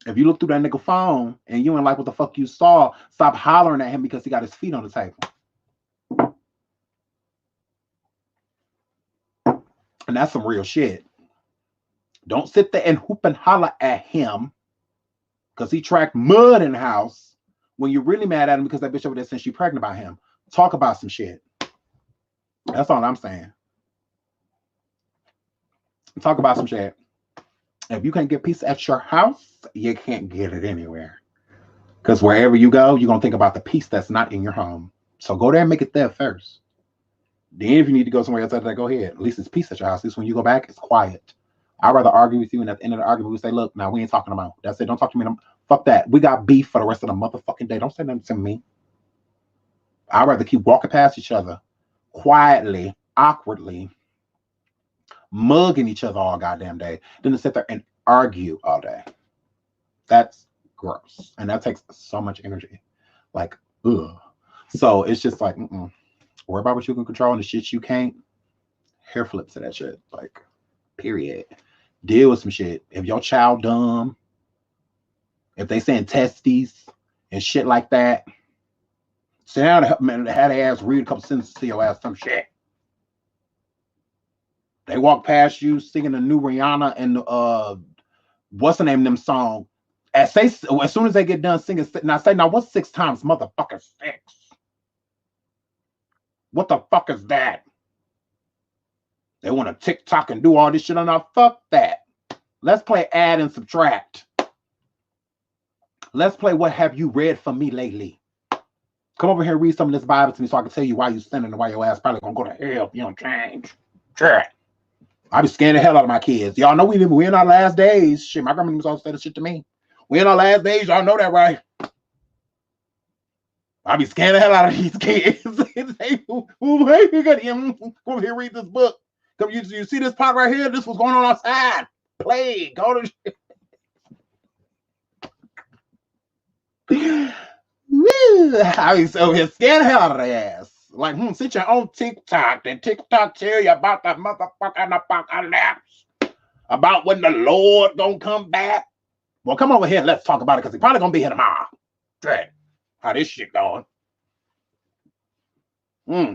If you look through that nigga phone and you ain't like what the fuck you saw, stop hollering at him because he got his feet on the table. And that's some real shit. Don't sit there and hoop and holler at him because he tracked mud in the house when you're really mad at him because that bitch over there said she's pregnant by him. Talk about some shit. That's all I'm saying. Talk about some shit. If you can't get peace at your house, you can't get it anywhere. Because wherever you go, you're going to think about the peace that's not in your home. So go there and make it there first. Then if you need to go somewhere else after that, go ahead. At least it's peace at your house. At least when you go back, it's quiet. I'd rather argue with you, and at the end of the argument, we say, look, now we ain't talking about. That's it. Don't talk to me. Fuck that. We got beef for the rest of the motherfucking day. Don't say nothing to me. I'd rather keep walking past each other quietly, awkwardly, mugging each other all goddamn day than to sit there and argue all day. That's gross. And that takes so much energy. Like, ugh. So it's just like, worry about what you can control and the shit you can't. Hair flips to that shit. Like, period. Deal with some shit. If your child dumb, if they saying testes and shit like that, sit down and help them, have their ass read a couple sentences to your ass, some shit. They walk past you singing the new Rihanna and what's the name of them song? As soon as they get done singing, now what's 6 times motherfucker 6? What the fuck is that? They want to TikTok and do all this shit on our fuck that. Let's play add and subtract. Let's play what have you read for me lately. Come over here and read some of this Bible to me so I can tell you why you sinning and why your ass probably gonna go to hell if you don't change. Sure. I be scaring the hell out of my kids. Y'all know we in our last days. Shit, my grandma was always saying this shit to me. We in our last days. Y'all know that, right? I be scaring the hell out of these kids. Hey, come over here, read this book. Come, you see this pot right here? This was going on outside. Play. Go to. I be so here scared the hell out of their ass. Like, sit your own TikTok. Then TikTok tell you about that motherfucking apocalypse. About when the Lord gonna come back. Well, come over here and let's talk about it because he's probably gonna be here tomorrow. Dread. How this shit going?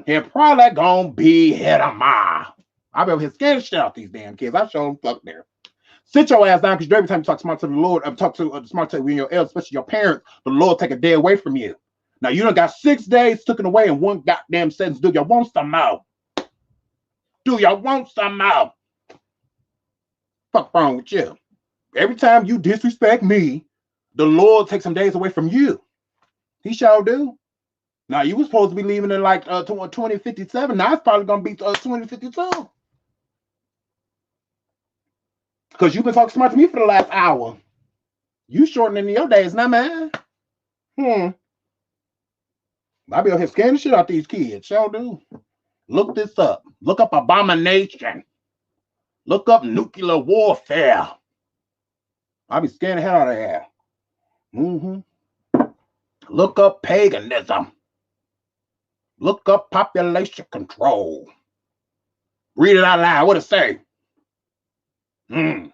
He's probably gonna be here tomorrow. I'll be over here scaring shit out these damn kids. I show them fuck there. Sit your ass down because every time you talk smart to the Lord, talk to smart to your elders, especially your parents, the Lord take a day away from you. Now you done got 6 days taken away in one goddamn sentence. Do you want some more? Do you want some more? Fuck wrong with you? Every time you disrespect me, the Lord takes some days away from you. He sure do. Now you were supposed to be leaving in like 2057. Now it's probably gonna be 2052. Because you've been talking smart to me for the last hour. You shortening your days, not man. I be out here scaring the shit out these kids. Sure do. Look this up. Look up abomination. Look up nuclear warfare. I'll be scared the hell out of that. Look up paganism. Look up population control. Read it out loud. What it say? Sound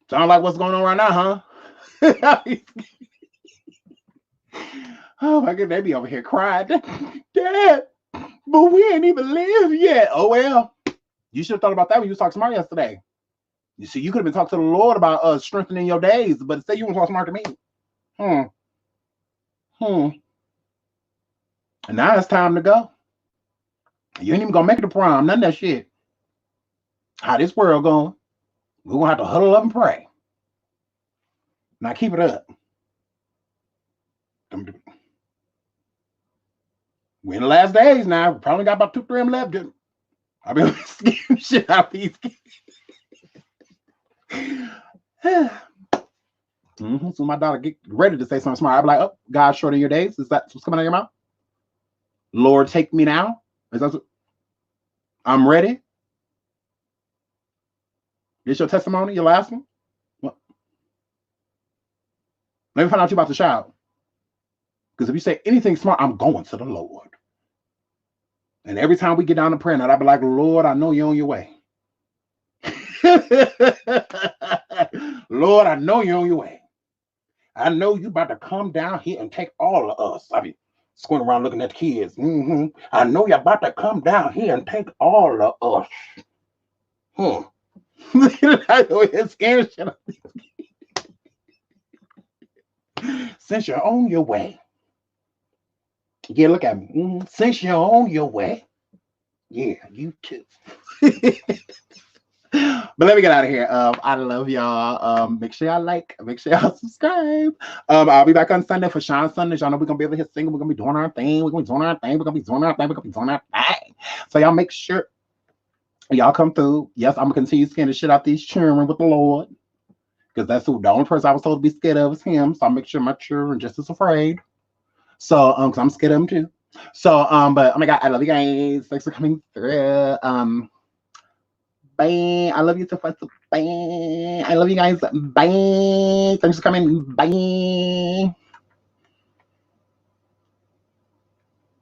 like what's going on right now, huh? Oh my God, they be over here crying. Dad, but we ain't even lived yet. Oh well. You should have thought about that when you was talking smart yesterday. You see, you could have been talking to the Lord about strengthening your days, but instead you want to talk smart to me. And now it's time to go. You ain't even gonna make it to prom, none of that shit. How this world going? We're gonna have to huddle up and pray. Now keep it up. We're in the last days now. We probably got about 2-3 of them left. I've been scaring shit out of these kids. So my daughter get ready to say something smart. I'll be like, oh, God shorten your days. Is that what's coming out of your mouth? Lord, take me now. Is that what? I'm ready. This your testimony? Your last one? What? Let me find out you about to shout. Because if you say anything smart, I'm going to the Lord. And every time we get down to prayer, I'll be like, Lord, I know you're on your way. Lord, I know you're on your way. I know you about to come down here and take all of us. I mean, squinting around looking at the kids. I know you're about to come down here and take all of us. It's scary shit. Since you're on your way. Yeah, look at me. Since you're on your way. Yeah, you too. But let me get out of here. I love y'all. Make sure y'all like, make sure y'all subscribe. I'll be back on Sunday for Sean Sundays. Y'all know we're gonna be able to hit single. We're gonna be doing our thing. We're gonna be doing our thing. We're gonna be doing our thing. We're gonna be doing our thing. So y'all make sure y'all come through. Yes, I'm gonna continue scaring the shit out these children with the Lord. Because that's the only person I was told to be scared of is him. So I'll make sure my children just as afraid. So because I'm scared of him too. So but oh my God, I love you guys. Thanks for coming through. Bye. I love you so much. Bye. I love you guys. Bye. Thanks for coming. Bye.